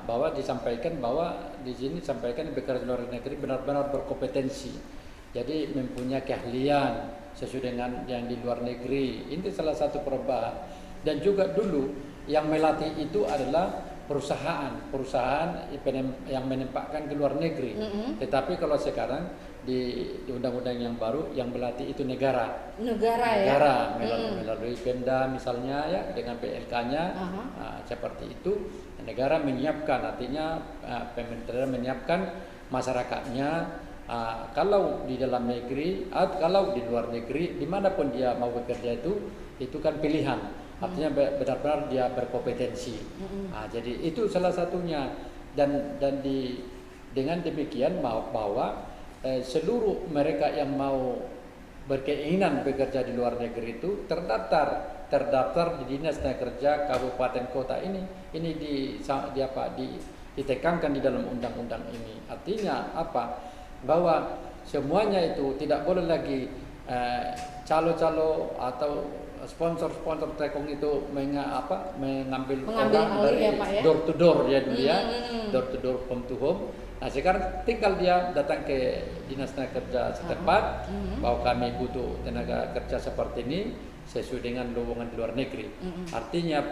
bahwa disampaikan bahwa di sini disampaikan bekerja di luar negeri benar-benar berkompetensi, jadi mempunyai keahlian sesuai dengan yang di luar negeri. Ini salah satu perubahan. Dan juga dulu yang melatih itu adalah perusahaan yang menempatkan ke luar negeri. Tetapi kalau sekarang di undang-undang yang baru yang melatih itu negara melalui Pemda misalnya ya, dengan PLK-nya seperti itu. Negara menyiapkan, artinya pemerintah menyiapkan masyarakatnya. Kalau di dalam negeri atau kalau di luar negeri, dimanapun dia mau bekerja itu kan pilihan. Artinya benar-benar dia berkompetensi. Jadi itu salah satunya. Dan dengan demikian bahwa seluruh mereka yang mau berkeinginan bekerja di luar negeri itu terdaftar di Dinas Tenaga Kerja Kabupaten Kota ini ditekankan di dalam undang-undang ini. Artinya apa? Bahwa semuanya itu tidak boleh lagi calo-calo atau sponsor-sponsor tekong itu mengambil Mengambil orang alih dari ya, Pak, ya? door to door ya dulu ya, Hmm. door to door, home to home. Nah sekarang tinggal dia datang ke dinas tenaga kerja setempat, bahwa kami butuh tenaga kerja seperti ini sesuai dengan lowongan di luar negeri. Artinya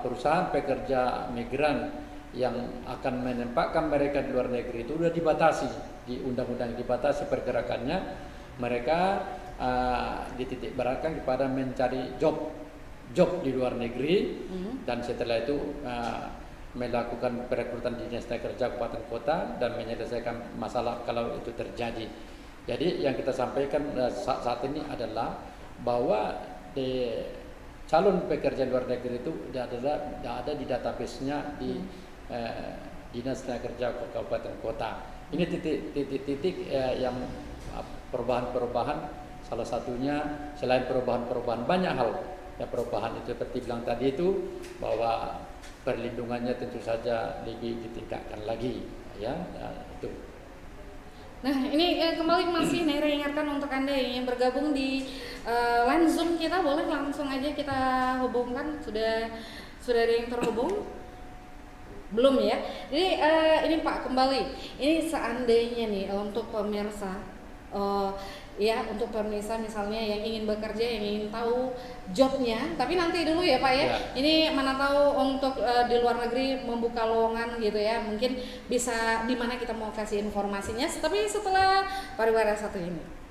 perusahaan pekerja migran yang akan menempatkan mereka di luar negeri itu sudah dibatasi, di undang-undang dibatasi pergerakannya. Mereka dititik beratkan kepada mencari job di luar negeri, dan setelah itu melakukan perekrutan di dinas tenaga kerja kabupaten kota dan menyelesaikan masalah kalau itu terjadi. Jadi yang kita sampaikan saat ini adalah bahwa calon pekerja luar negeri itu tidak ada di database-nya di dinas tenaga kerja kabupaten kota. Ini titik-titik yang perubahan-perubahan. Salah satunya selain perubahan-perubahan banyak hal. Ya, perubahan itu seperti bilang tadi itu bahwa perlindungannya tentu saja lebih ditingkatkan lagi, ya, itu. Nah, ini kembali masih Nere ingatkan untuk Anda yang bergabung di line Zoom kita, boleh langsung aja kita hubungkan. Sudah ada yang terhubung? Belum ya. Jadi ini Pak, kembali. Ini seandainya nih untuk pemirsa ya, untuk pemirsa misalnya yang ingin bekerja, yang ingin tahu jobnya, tapi nanti dulu ya Pak ya. Ini mana tahu untuk di luar negeri membuka lowongan gitu ya, mungkin bisa di mana kita mau kasih informasinya, tapi setelah pariwara satu ini.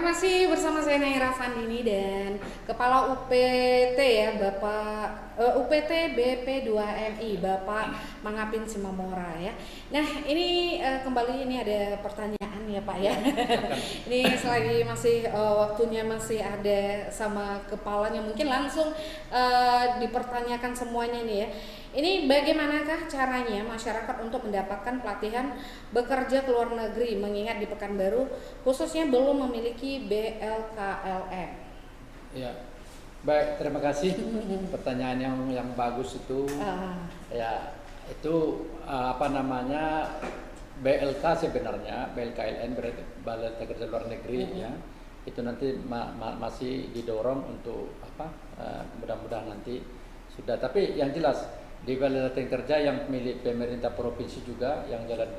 masih bersama saya Naira Fandini dan Kepala UPT ya Bapak UPT BP2MI Bapak Mangapin Simamora ya. Nah ini kembali ini ada pertanyaan ya Pak ya. Ini selagi masih waktunya masih ada sama kepalanya mungkin langsung dipertanyakan semuanya nih ya. Ini bagaimanakah caranya masyarakat untuk mendapatkan pelatihan bekerja ke luar negeri mengingat di Pekanbaru khususnya belum memiliki BLKLM? Ya, baik, terima kasih. Pertanyaan yang bagus itu. Ya, itu apa namanya BLK sebenarnya BLKLN berarti Balai Latihan Kerja Luar Negeri ya. Itu nanti masih didorong untuk apa? Mudah-mudahan nanti sudah. Tapi yang jelas di Balai Latihan Kerja yang milik pemerintah provinsi juga yang jalan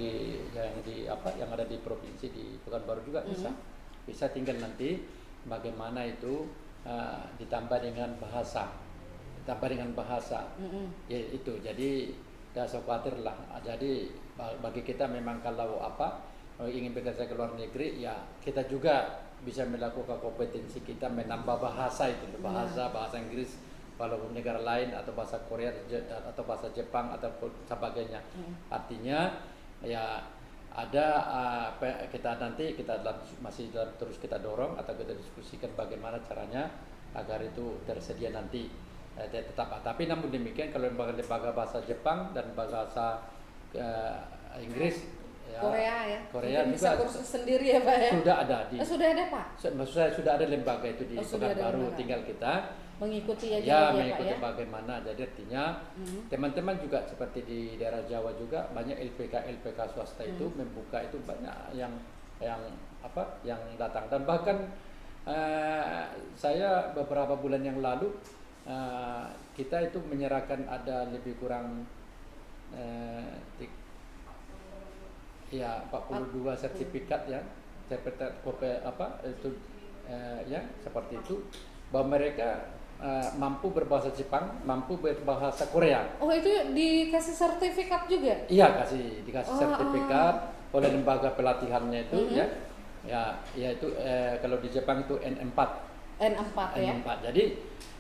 yang ada di provinsi di Pekanbaru juga bisa tinggal nanti bagaimana itu ditambah dengan bahasa ya itu jadi tidak usah khawatir lah. Jadi bagi kita memang kalau ingin bekerja ke luar negeri ya kita juga bisa melakukan kompetensi kita menambah bahasa itu bahasa Inggris walaupun negara lain atau bahasa Korea atau bahasa Jepang atau sebagainya. Artinya ya ada kita masih terus kita dorong atau kita diskusikan bagaimana caranya agar itu tersedia nanti tetap. Tapi namun demikian kalau lembaga bahasa Jepang dan bahasa Inggris ya, Korea juga bisa kursus sendiri ya Pak ya? Sudah ada sudah ada Pak? Maksud saya sudah ada lembaga itu di Pekanbaru, tinggal kita mengikuti aja ya, Pak mengikuti ya? Bagaimana. Jadi artinya teman-teman juga seperti di daerah Jawa juga banyak LPK swasta itu membuka itu banyak yang datang dan bahkan saya beberapa bulan yang lalu kita itu menyerahkan ada lebih kurang 42 sertifikat ya, sertifikat ya seperti itu bahwa mereka mampu berbahasa Jepang, mampu berbahasa Korea. Oh itu dikasih sertifikat juga? Iya dikasih sertifikat oleh lembaga pelatihannya itu ya itu kalau di Jepang itu N4 ya.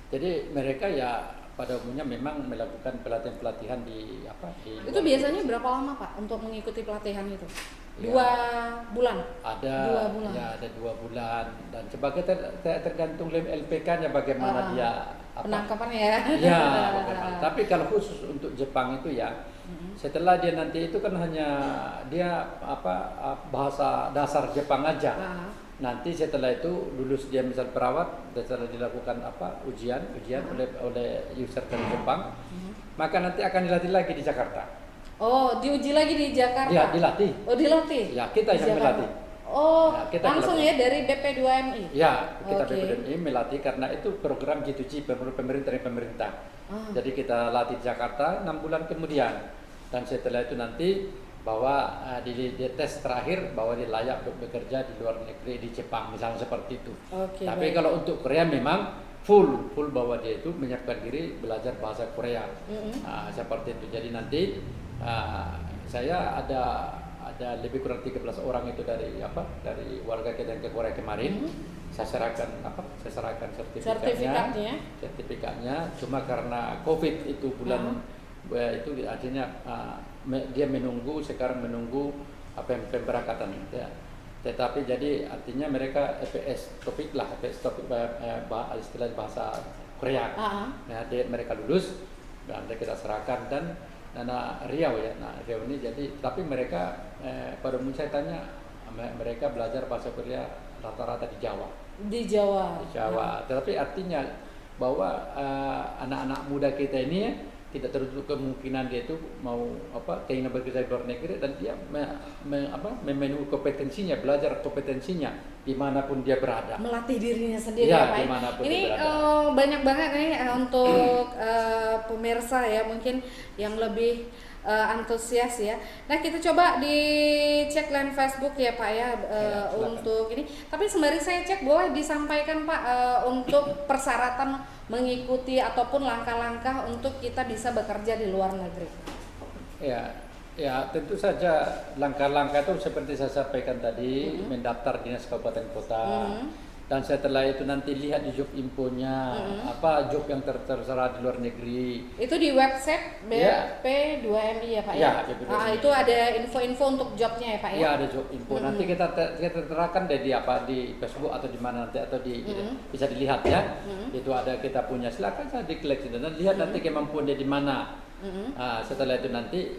Jadi mereka ya pada umumnya memang melakukan pelatihan di itu biasanya berapa lama Pak untuk mengikuti pelatihan itu? 2 bulan? Ada 2 bulan. Ya ada 2 bulan dan sebagai tergantung LPK-nya bagaimana dia penangkapannya ya. Ya bagaimana. Tapi kalau khusus untuk Jepang itu ya setelah dia nanti itu kan hanya dia bahasa dasar Jepang aja. Nanti setelah itu lulus dia misal perawat, setelah dilakukan ujian oleh user dari Jepang, maka nanti akan dilatih lagi di Jakarta. Oh, diuji lagi di Jakarta? Ya, dilatih. Oh, dilatih? Ya, kita yang melatih. Oh, ya, langsung ya dari BP2MI? Ya, kita BP2MI melatih karena itu program G2G pemerintah. Jadi kita latih di Jakarta 6 bulan kemudian. Dan setelah itu nanti bahwa di tes terakhir bahwa dia layak untuk bekerja di luar negeri di Jepang misalnya seperti itu. Tapi kalau untuk Korea memang full bahwa dia itu menyiapkan diri belajar bahasa Korea. Seperti itu. Jadi nanti saya ada lebih kurang 13 orang itu dari warga kita yang ke Korea kemarin. Saya serahkan sertifikatnya. Cuma karena COVID itu bulan itu artinya dia sekarang menunggu pemberangkatan ya. Tetapi jadi artinya mereka EPS topik istilah bahasa Korea. Nah, mereka lulus dan kita serahkan dan Riau ya. Riau ini jadi tapi mereka pada umumnya saya tanya mereka belajar bahasa Korea rata-rata di Jawa. Di Jawa. Tetapi artinya bahwa anak-anak muda kita ini ya, tidak tertutup kemungkinan dia itu mau keinginan bekerja di luar negeri dan dia memenuhi kompetensinya, belajar kompetensinya dimanapun dia berada. Melatih dirinya sendiri ya Pak. Ini banyak banget nih untuk pemirsa ya mungkin yang lebih antusias ya. Nah kita coba dicek line Facebook ya Pak ya, untuk ini. Tapi sembari saya cek boleh disampaikan Pak untuk persyaratan mengikuti ataupun langkah-langkah untuk kita bisa bekerja di luar negeri. Ya, Ya, tentu saja langkah-langkah itu seperti saya sampaikan tadi, mendaftar dinas kabupaten kota. Dan setelah itu nanti lihat di job infonya, apa job yang terserah di luar negeri. Itu di website BP2MI ya Pak ya? Ya, BP2MI. Itu ada info-info untuk jobnya ya Pak ya? Ya, ada job info. Nanti kita terapkan di Facebook atau di mana nanti, atau bisa dilihat ya. Itu ada, kita punya, silakan saja diklik dan lihat nanti kemampuan dia di mana. Setelah itu nanti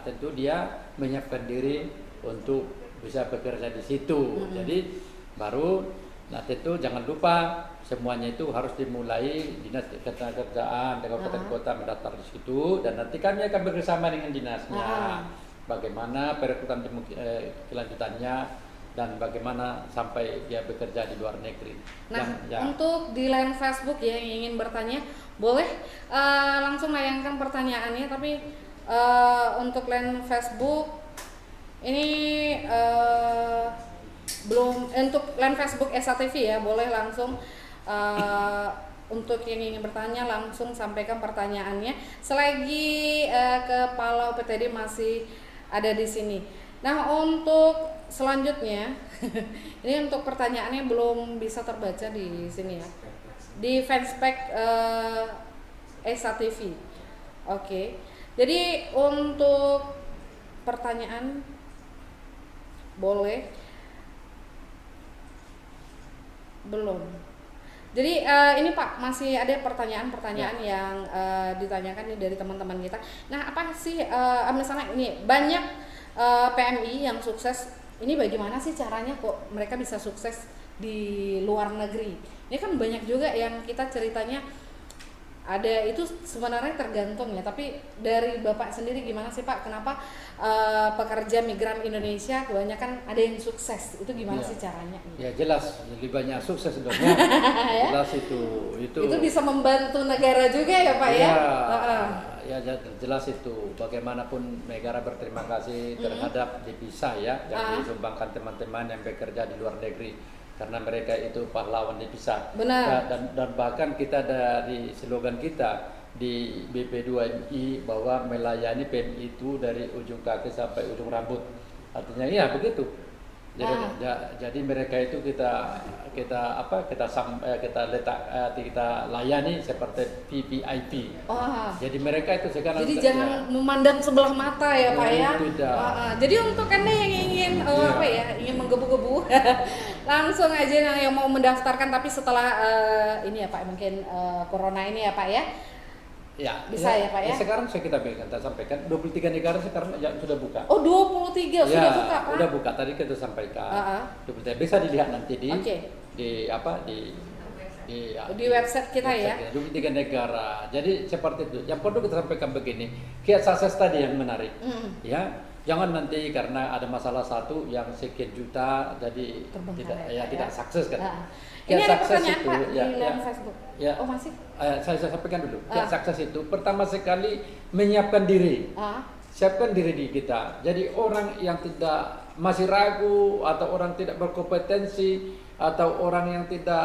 tentu dia menyiapkan diri untuk bisa bekerja di situ. Jadi baru. Nah tentu jangan lupa semuanya itu harus dimulai dinas ketenagakerjaan di kabupaten kota mendaftar di situ, dan nanti kami akan bekerjasama dengan dinasnya bagaimana perekrutan kelanjutannya dan bagaimana sampai dia bekerja di luar negeri. Nah untuk di line Facebook ya yang ingin bertanya boleh langsung layangkan pertanyaannya, tapi untuk line Facebook ini belum, untuk line Facebook SATV ya, boleh langsung untuk yang ingin bertanya langsung sampaikan pertanyaannya selagi Kepala UPTD masih ada di sini. Nah untuk selanjutnya ini untuk pertanyaannya belum bisa terbaca di sini ya, di fanspage SATV. Oke. Jadi untuk pertanyaan boleh. Belum. Jadi ini Pak, masih ada pertanyaan-pertanyaan yang ditanyakan nih dari teman-teman kita. Nah, apa sih misalnya ini banyak PMI yang sukses, ini bagaimana sih caranya kok mereka bisa sukses di luar negeri? Ini kan banyak juga yang kita ceritanya ada, itu sebenarnya tergantung ya, tapi dari Bapak sendiri gimana sih Pak, kenapa pekerja migran Indonesia kebanyakan ada yang sukses, itu gimana sih caranya? Ya jelas, lebih banyak sukses sebenarnya. Jelas itu bisa membantu negara juga ya Pak ya? Ya jelas itu, bagaimanapun negara berterima kasih terhadap devisa ya yang disumbangkan teman-teman yang bekerja di luar negeri, karena mereka itu pahlawan devisa. Benar. Dan bahkan kita dari slogan kita di BP2MI bahwa melayani PMI itu dari ujung kaki sampai ujung rambut. Artinya iya begitu. Jadi mereka itu kita layani seperti VVIP. Jadi mereka itu sekarang. Jadi jangan memandang sebelah mata ya Pak ya. Jadi untuk Anda yang ingin ingin menggebu-gebu langsung aja yang mau mendaftarkan, tapi setelah ini ya Pak, mungkin corona ini ya Pak ya. Ya, bisa ya Pak ya. Sekarang kita sampaikan 23 negara sekarang sudah buka. Oh 23 sudah buka Pak. Sudah buka, tadi kita sampaikan. 23 bisa dilihat nanti di website kita ya. 23 negara. Jadi seperti itu. Yang perlu kita sampaikan begini, kiat sukses tadi yang menarik. Ya, jangan nanti karena ada masalah satu yang sekian juta jadi tidak sukses kan. Ini ada pertanyaan itu, Pak di line Facebook. Oh masih? Saya sampaikan dulu. Kiat sukses itu pertama sekali menyiapkan diri. Siapkan diri di kita. Jadi orang yang masih ragu, atau orang tidak berkompetensi, atau orang yang tidak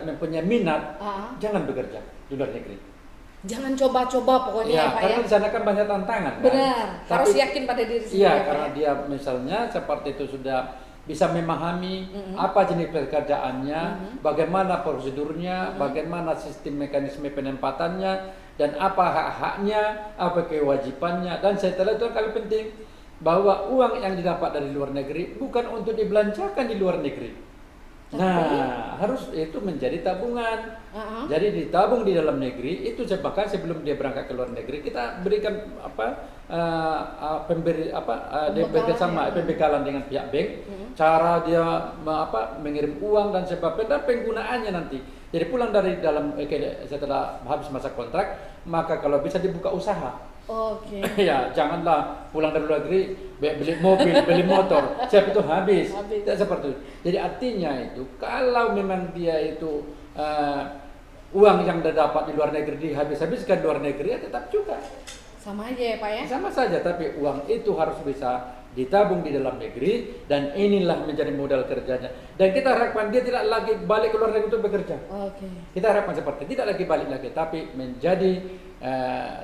mempunyai minat, jangan bekerja di luar negeri. Jangan coba-coba pokoknya ya Pak ya. Karena di sana kan banyak tantangan. Benar. Harus yakin pada diri sendiri. Iya, karena dia misalnya seperti itu sudah bisa memahami apa jenis pekerjaannya, bagaimana prosedurnya, bagaimana sistem mekanisme penempatannya, dan apa hak-haknya, apa kewajibannya. Dan setelah itu yang paling penting, bahwa uang yang didapat dari luar negeri bukan untuk dibelanjakan di luar negeri. Nah, harus itu menjadi tabungan. Jadi ditabung di dalam negeri, itu bahkan sebelum dia berangkat ke luar negeri kita berikan pembekalan dengan pihak bank, cara dia mengirim uang dan sebagainya, dan penggunaannya nanti. Jadi pulang dari dalam setelah habis masa kontrak, maka kalau bisa dibuka usaha. Oke. Ya, janganlah pulang dari luar negeri beli mobil, beli motor, siap itu habis. Tidak seperti itu. Jadi artinya itu kalau memang dia itu uang yang didapat di luar negeri dihabis-habiskan di luar negeri, ya tetap juga sama aja ya Pak ya. Sama saja, tapi uang itu harus bisa ditabung di dalam negeri, dan inilah menjadi modal kerjanya. Dan kita harapkan dia tidak lagi balik ke luar negeri untuk bekerja. Kita harapkan seperti tidak lagi balik lagi, tapi menjadi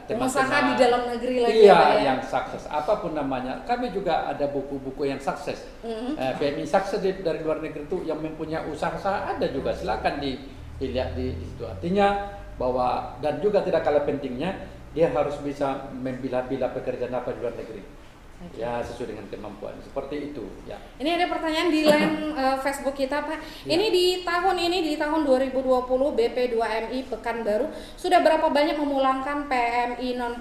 pengusaha di dalam negeri lagi. Iya, yang sukses apapun namanya. Kami juga ada buku-buku yang sukses. PMI sukses dari luar negeri itu yang mempunyai usaha ada juga. Silakan dilihat di situ. Artinya bahwa, dan juga tidak kalah pentingnya, dia harus bisa membilah-bilah pekerjaan apa di luar negeri. Ya, sesuai dengan kemampuan. Seperti itu, ya. Ini ada pertanyaan di line Facebook kita, Pak. Ya. Ini di tahun 2020 BP2MI Pekanbaru sudah berapa banyak memulangkan PMI non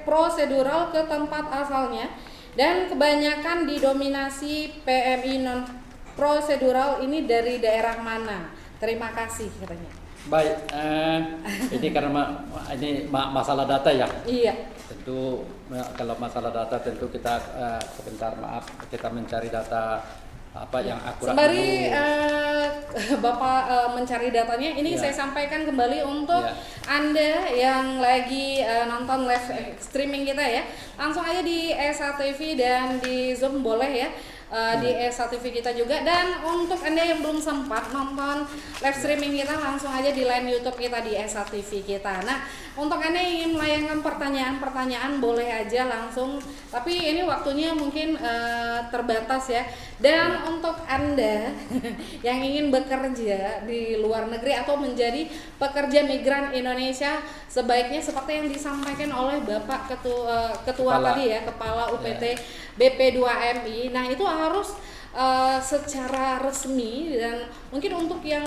prosedural ke tempat asalnya, dan kebanyakan didominasi PMI non prosedural ini dari daerah mana? Terima kasih, katanya. Baik, ini karena ini masalah data ya. Iya. Tentu kalau masalah data tentu kita sebentar, maaf, kita mencari data apa yang akurat. Sembari Bapak mencari datanya, ini Ya. saya sampaikan kembali untuk Ya. Anda yang lagi nonton live streaming kita ya, langsung aja di Esa TV dan di Zoom boleh ya. Di Esa TV kita juga, dan untuk Anda yang belum sempat nonton live streaming kita, langsung aja di line YouTube kita di Esa TV kita. Nah, untuk Anda yang ingin melayangkan pertanyaan boleh aja langsung, tapi ini waktunya mungkin terbatas ya. Dan untuk Anda yang ingin bekerja di luar negeri atau menjadi pekerja migran Indonesia, sebaiknya seperti yang disampaikan oleh Bapak Ketua tadi ya, Kepala UPT BP2MI. Nah, itu harus secara resmi, dan mungkin untuk yang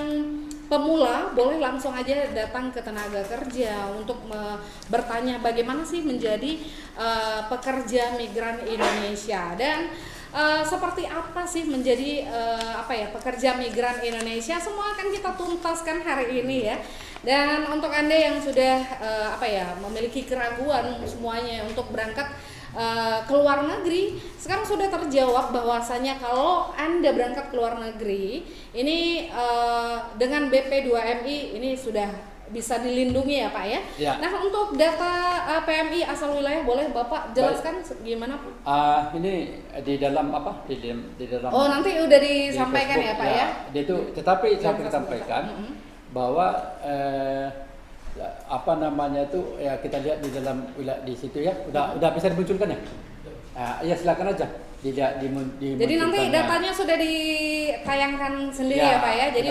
pemula boleh langsung aja datang ke tenaga kerja untuk bertanya bagaimana sih menjadi pekerja migran Indonesia, dan seperti apa sih menjadi pekerja migran Indonesia. Semua akan kita tuntaskan hari ini ya. Dan untuk Anda yang sudah memiliki keraguan semuanya untuk berangkat ke luar negeri, sekarang sudah terjawab bahwasanya kalau Anda berangkat ke luar negeri ini dengan BP2MI ini sudah bisa dilindungi ya Pak ya. Ya. Nah, untuk data PMI asal wilayah boleh Bapak jelaskan gimana Pak? Ini di dalam apa? Di dalam. Oh, nanti udah disampaikan di ya Pak ya. Itu, tetapi saya ingin sampaikan bahwa ya kita lihat di dalam di situ ya, udah bisa dimunculkan ya. Ya silakan aja dilihat Jadi nanti datanya sudah ditayangkan sendiri ya Pak ya. Jadi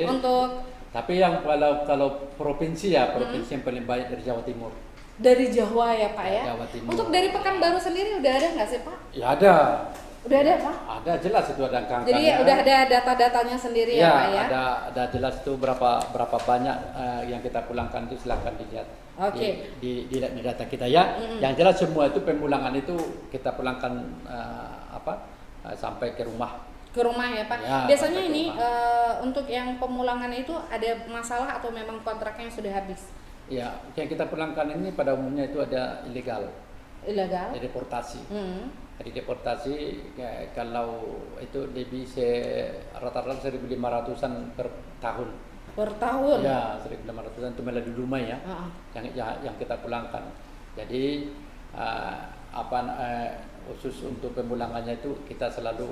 untuk tapi yang kalau provinsi ya, provinsi yang paling baik dari Jawa Timur. Dari Jawa ya Pak ya. Jawa Timur. Untuk dari Pekanbaru sendiri udah ada nggak sih Pak? Ya ada. Udah ada Pak? Ada, jelas itu ada angka-angkanya. Jadi udah ada data-datanya sendiri ya Pak ya? Ada jelas itu berapa banyak yang kita pulangkan, itu silakan dilihat. Oke. Di data kita ya. Yang jelas semua itu pemulangan itu kita pulangkan sampai ke rumah. Ke rumah ya Pak. Ya, biasanya ini untuk yang pemulangan itu ada masalah atau memang kontraknya sudah habis? Ya, yang kita pulangkan ini pada umumnya itu ada ilegal. Deportasi. Jadi deportasi kalau itu lebih rata-rata 1.500-an per tahun. Per tahun? Ya, 1.500-an itu melalui rumah ya. Yang kita pulangkan. Jadi khusus untuk pemulangannya itu kita selalu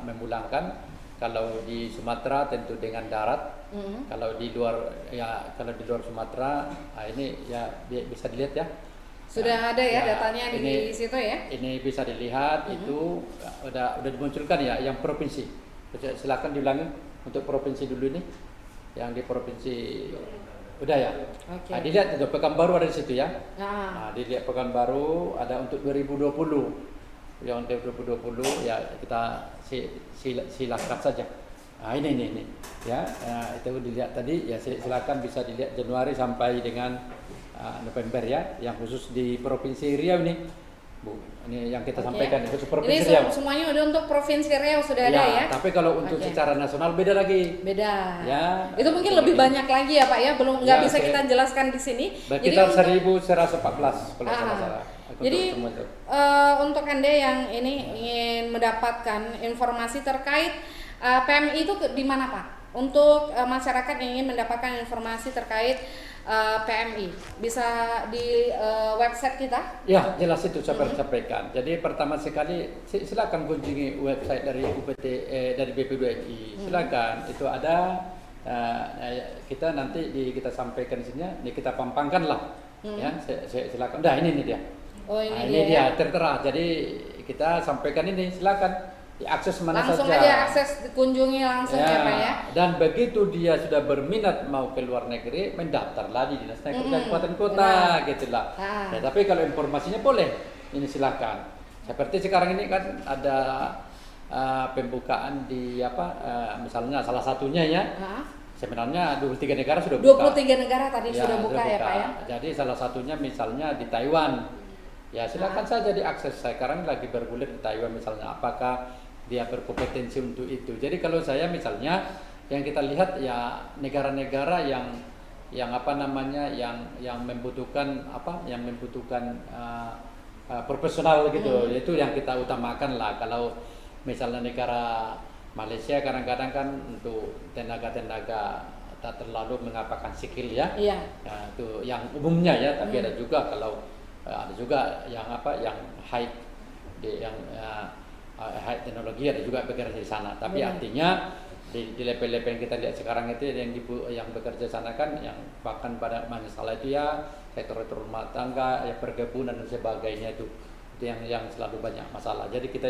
memulangkan. Kalau di Sumatera tentu dengan darat. Kalau di luar Sumatera ini ya bisa dilihat ya. Sudah ada ya datanya di situ ya. Ini bisa dilihat itu udah dimunculkan ya yang provinsi. Silakan diulangi untuk provinsi dulu nih. Yang di provinsi udah ya. Okay. Nah, dilihat itu Pekanbaru ada di situ ya. Nah, dilihat Pekanbaru ada untuk 2020. Yang 2020 ya kita silakan saja. Nah, ini ya. Itu dilihat tadi ya, silakan bisa dilihat Januari sampai dengan November ya, yang khusus di Provinsi Riau nih, Bu. Ini yang kita sampaikan khusus Provinsi Riau. Semuanya udah untuk Provinsi Riau sudah ada ya. Tapi kalau untuk secara nasional beda lagi. Beda. Ya. Itu mungkin lebih banyak lagi ya Pak ya, belum nggak bisa kita jelaskan di sini. Sekitar 1.114 kalau salah. Jadi untuk Anda yang ini ingin mendapatkan informasi terkait PMI itu di mana Pak? Untuk masyarakat yang ingin mendapatkan informasi terkait PMI? Bisa di website kita? Ya, jelas itu saya sampaikan. Jadi pertama sekali silakan kunjungi website dari dari BP2MI. Silakan, itu ada kita nanti kita sampaikan di sini, kita pampangkan lah. Ya, silakan. Nah, ini dia. Oh, ini dia tertera. Jadi kita sampaikan ini, silakan diakses mana langsung saja. Langsung aja akses, kunjungi langsung ya Pak ya. Dan begitu dia sudah berminat mau ke luar negeri, mendaftarlah di Dinas Kabupaten Kota gitulah. Ya, tapi kalau informasinya boleh, ini silakan. Seperti sekarang ini kan ada pembukaan di misalnya salah satunya ya. Sebenarnya 23 negara sudah buka. 23 negara tadi sudah buka ya Pak ya. Jadi salah satunya misalnya di Taiwan. Ya silakan saja diakses. Sekarang lagi bergulir di Taiwan misalnya, apakah dia berkompetensi untuk itu. Jadi kalau saya misalnya yang kita lihat ya negara-negara yang membutuhkan profesional gitu, itu yang kita utamakan lah. Kalau misalnya negara Malaysia kadang-kadang kan untuk tenaga-tenaga tak terlalu mengapakan skill ya. Nah, itu yang umumnya ya, tapi ada juga kalau ada juga yang high high teknologi, ada juga bekerja di sana. Tapi artinya di level-level yang kita lihat sekarang itu yang bekerja di sana kan yang bahkan pada masalah itu ya sektor rumah tangga, ya perkebunan dan sebagainya itu yang selalu banyak masalah. Jadi kita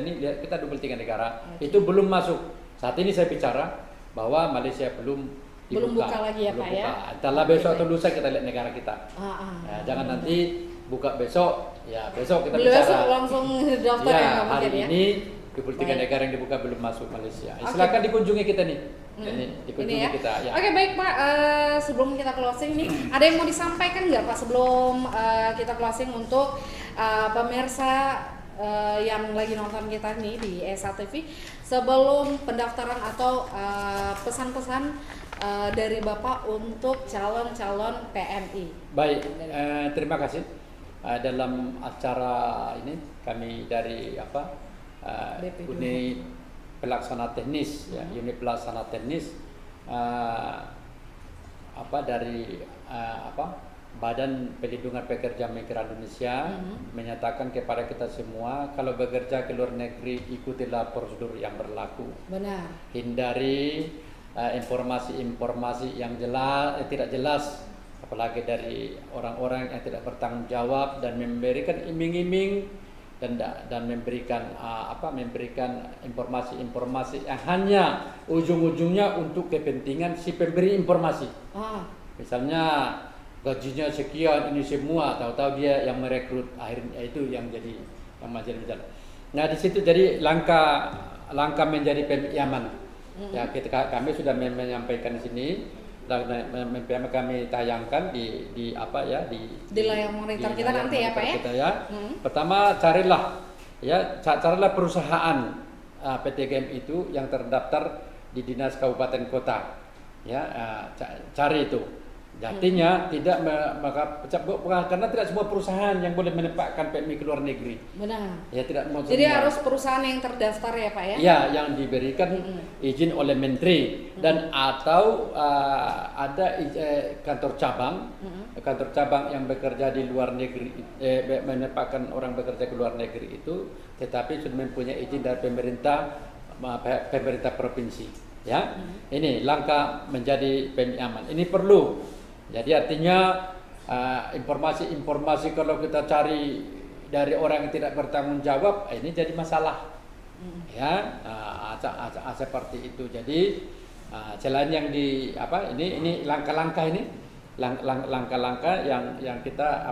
23 negara itu belum masuk. Saat ini saya bicara bahwa Malaysia belum buka lagi ya Pak ya. Entahlah besok atau lusa kita lihat negara kita. Jangan nanti buka besok kita bicara. Besok langsung daftar ya, ya hari ya. ini 23 negara yang dibuka belum masuk Malaysia. Silakan dikunjungi kita nih. Ini dikunjungi ya. kita ya. Oke, baik Pak, sebelum kita closing nih, ada yang mau disampaikan nggak Pak sebelum kita closing untuk pemirsa yang lagi nonton kita nih di ESA TV, sebelum pendaftaran atau pesan-pesan dari Bapak untuk calon-calon PMI? Baik, terima kasih. Dalam acara ini kami dari unit pelaksana teknis unit pelaksana teknis dari Badan Pelindungan Pekerja Migran Indonesia menyatakan kepada kita semua, kalau bekerja ke luar negeri ikutilah prosedur yang berlaku. Benar. Hindari informasi-informasi yang tidak jelas, apalagi dari orang-orang yang tidak bertanggung jawab dan memberikan iming-iming dan memberikan informasi-informasi yang hanya ujung-ujungnya untuk kepentingan si pemberi informasi. Misalnya gajinya sekian, ini semua, tahu-tahu dia yang merekrut, akhirnya itu yang menjadi. Nah di situ jadi langkah menjadi PMI aman. Ya kami sudah menyampaikan di sini. Dan kami tayangkan di layar monitor kita nanti ya Pak ya. Pertama carilah perusahaan PTGM itu yang terdaftar di Dinas Kabupaten Kota. Cari itu. Artinya karena tidak semua perusahaan yang boleh menempatkan PMI ke luar negeri. Benar. Ya tidak mau. Jadi harus perusahaan yang terdaftar ya Pak ya. Ya, yang diberikan izin oleh menteri dan atau ada kantor cabang yang bekerja di luar negeri, menempatkan orang bekerja ke luar negeri itu, tetapi sudah mempunyai izin dari pemerintah provinsi. Ya, ini langkah menjadi PMI aman. Ini perlu. Jadi artinya informasi kalau kita cari dari orang yang tidak bertanggung jawab, ini jadi masalah. Seperti itu. Jadi selain yang ini langkah-langkah langkah-langkah yang kita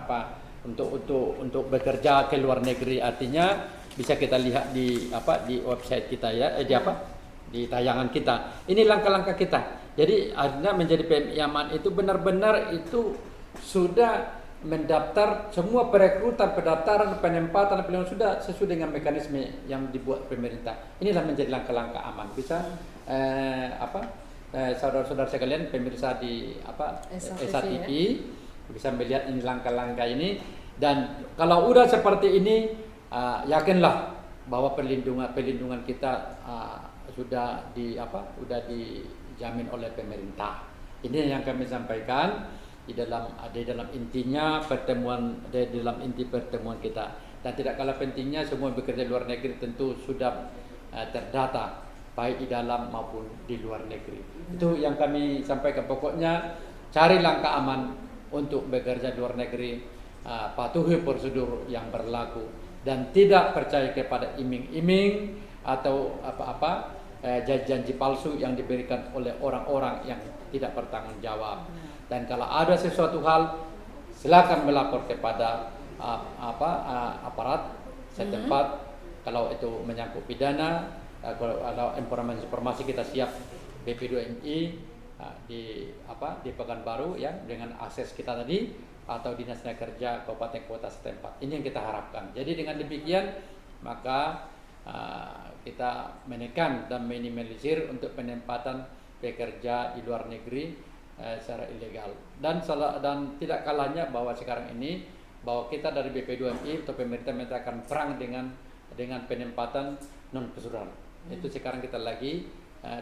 untuk bekerja ke luar negeri, artinya bisa kita lihat di website kita ya, di tayangan kita. Ini langkah-langkah kita. Jadi artinya menjadi PMI aman itu benar-benar itu sudah mendaftar semua perekrutan, pendaftaran, penempatan, sudah sesuai dengan mekanisme yang dibuat pemerintah. Inilah menjadi langkah-langkah aman. Bisa saudara-saudara sekalian pemirsa di ESA TV bisa melihat ini langkah-langkah ini, dan kalau udah seperti ini yakinlah bahwa perlindungan kita sudah dijamin oleh pemerintah. Ini yang kami sampaikan. di dalam intinya pertemuan, di dalam inti pertemuan kita. Dan tidak kalah pentingnya, semua yang bekerja di luar negeri tentu sudah terdata baik di dalam maupun di luar negeri. Itu yang kami sampaikan. Pokoknya cari langkah aman untuk bekerja di luar negeri, patuhi prosedur yang berlaku dan tidak percaya kepada iming-iming atau apa-apa janji palsu yang diberikan oleh orang-orang yang tidak bertanggung jawab. Dan kalau ada sesuatu hal, silakan melapor kepada aparat setempat. Kalau itu menyangkut pidana, kalau informasi kita siap BP2MI di Pekanbaru ya, dengan akses kita tadi atau Dinas Tenaga Kerja Kabupaten Kota setempat. Ini yang kita harapkan. Jadi dengan demikian maka kita menekan dan minimalisir untuk penempatan pekerja di luar negeri secara ilegal. Dan tidak kalahnya bahwa sekarang ini bahwa kita dari BP2MI atau pemerintah akan perang dengan penempatan non prosedural. Itu sekarang kita lagi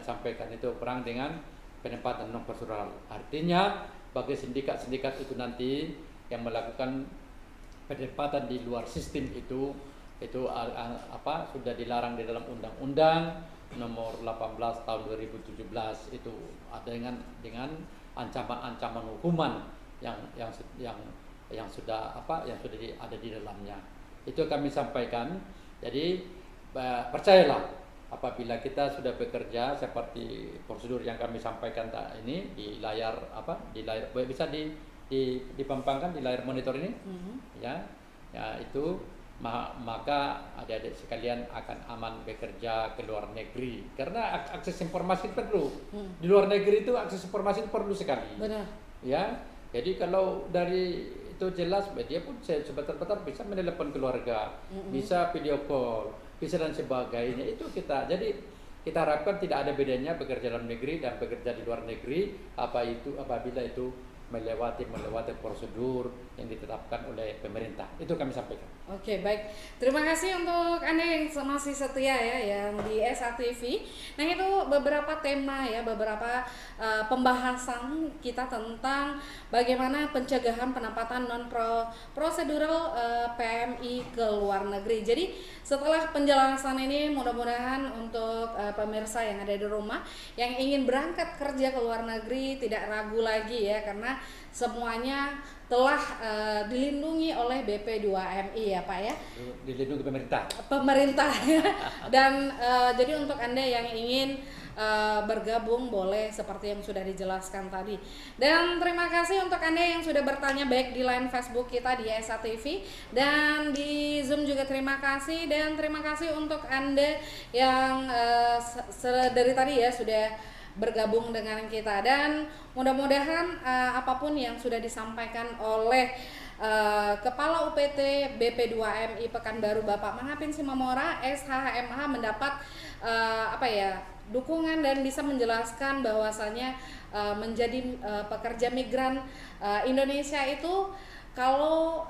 sampaikan, itu perang dengan penempatan non prosedural. Artinya bagi sindikat-sindikat itu nanti yang melakukan penempatan di luar sistem itu sudah dilarang di dalam Undang-Undang Nomor 18 Tahun 2017 itu ada dengan ancaman-ancaman hukuman yang sudah ada di dalamnya. Itu kami sampaikan. Jadi percayalah, apabila kita sudah bekerja seperti prosedur yang kami sampaikan ini di layar bisa dipampangkan di layar monitor ini, ya itu maka adik-adik sekalian akan aman bekerja ke luar negeri, karena akses informasi perlu. Di luar negeri itu akses informasi perlu sekali. Benar. Ya, jadi kalau dari itu jelas, dia pun sebentar-bentar bisa menelepon keluarga, bisa video call, bisa dan sebagainya. Itu jadi kita harapkan tidak ada bedanya bekerja dalam negeri dan bekerja di luar negeri apabila itu melewati prosedur yang ditetapkan oleh pemerintah. Itu kami sampaikan. Oke, baik. Terima kasih untuk Anda yang masih setia ya yang di SA-TV. Nah, itu beberapa tema ya, beberapa pembahasan kita tentang bagaimana pencegahan penempatan non prosedural PMI ke luar negeri. Jadi, setelah penjelasan ini mudah-mudahan untuk pemirsa yang ada di rumah yang ingin berangkat kerja ke luar negeri tidak ragu lagi ya, karena semuanya telah dilindungi oleh BP2MI ya Pak ya. Dilindungi Pemerintah ya. Dan jadi untuk Anda yang ingin bergabung boleh seperti yang sudah dijelaskan tadi. Dan terima kasih untuk Anda yang sudah bertanya baik di line Facebook kita di SA-TV dan di Zoom juga terima kasih. Dan terima kasih untuk Anda yang dari tadi ya sudah bergabung dengan kita, dan mudah-mudahan apapun yang sudah disampaikan oleh Kepala UPT BP2MI Pekanbaru Bapak Mangapin Simamora SHMH mendapat dukungan dan bisa menjelaskan bahwasanya menjadi pekerja migran Indonesia itu kalau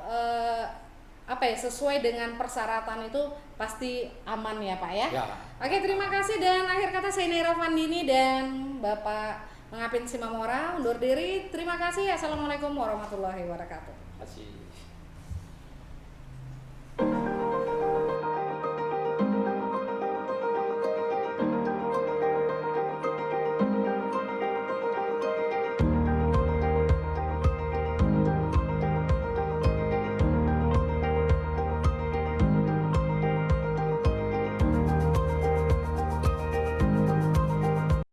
sesuai dengan persyaratan itu pasti aman ya Pak ya. Oke, terima kasih, dan akhir kata saya Nera Fandini dan Bapak Mangapin Simamora undur diri. Terima kasih. Assalamualaikum warahmatullahi wabarakatuh. Terima kasih.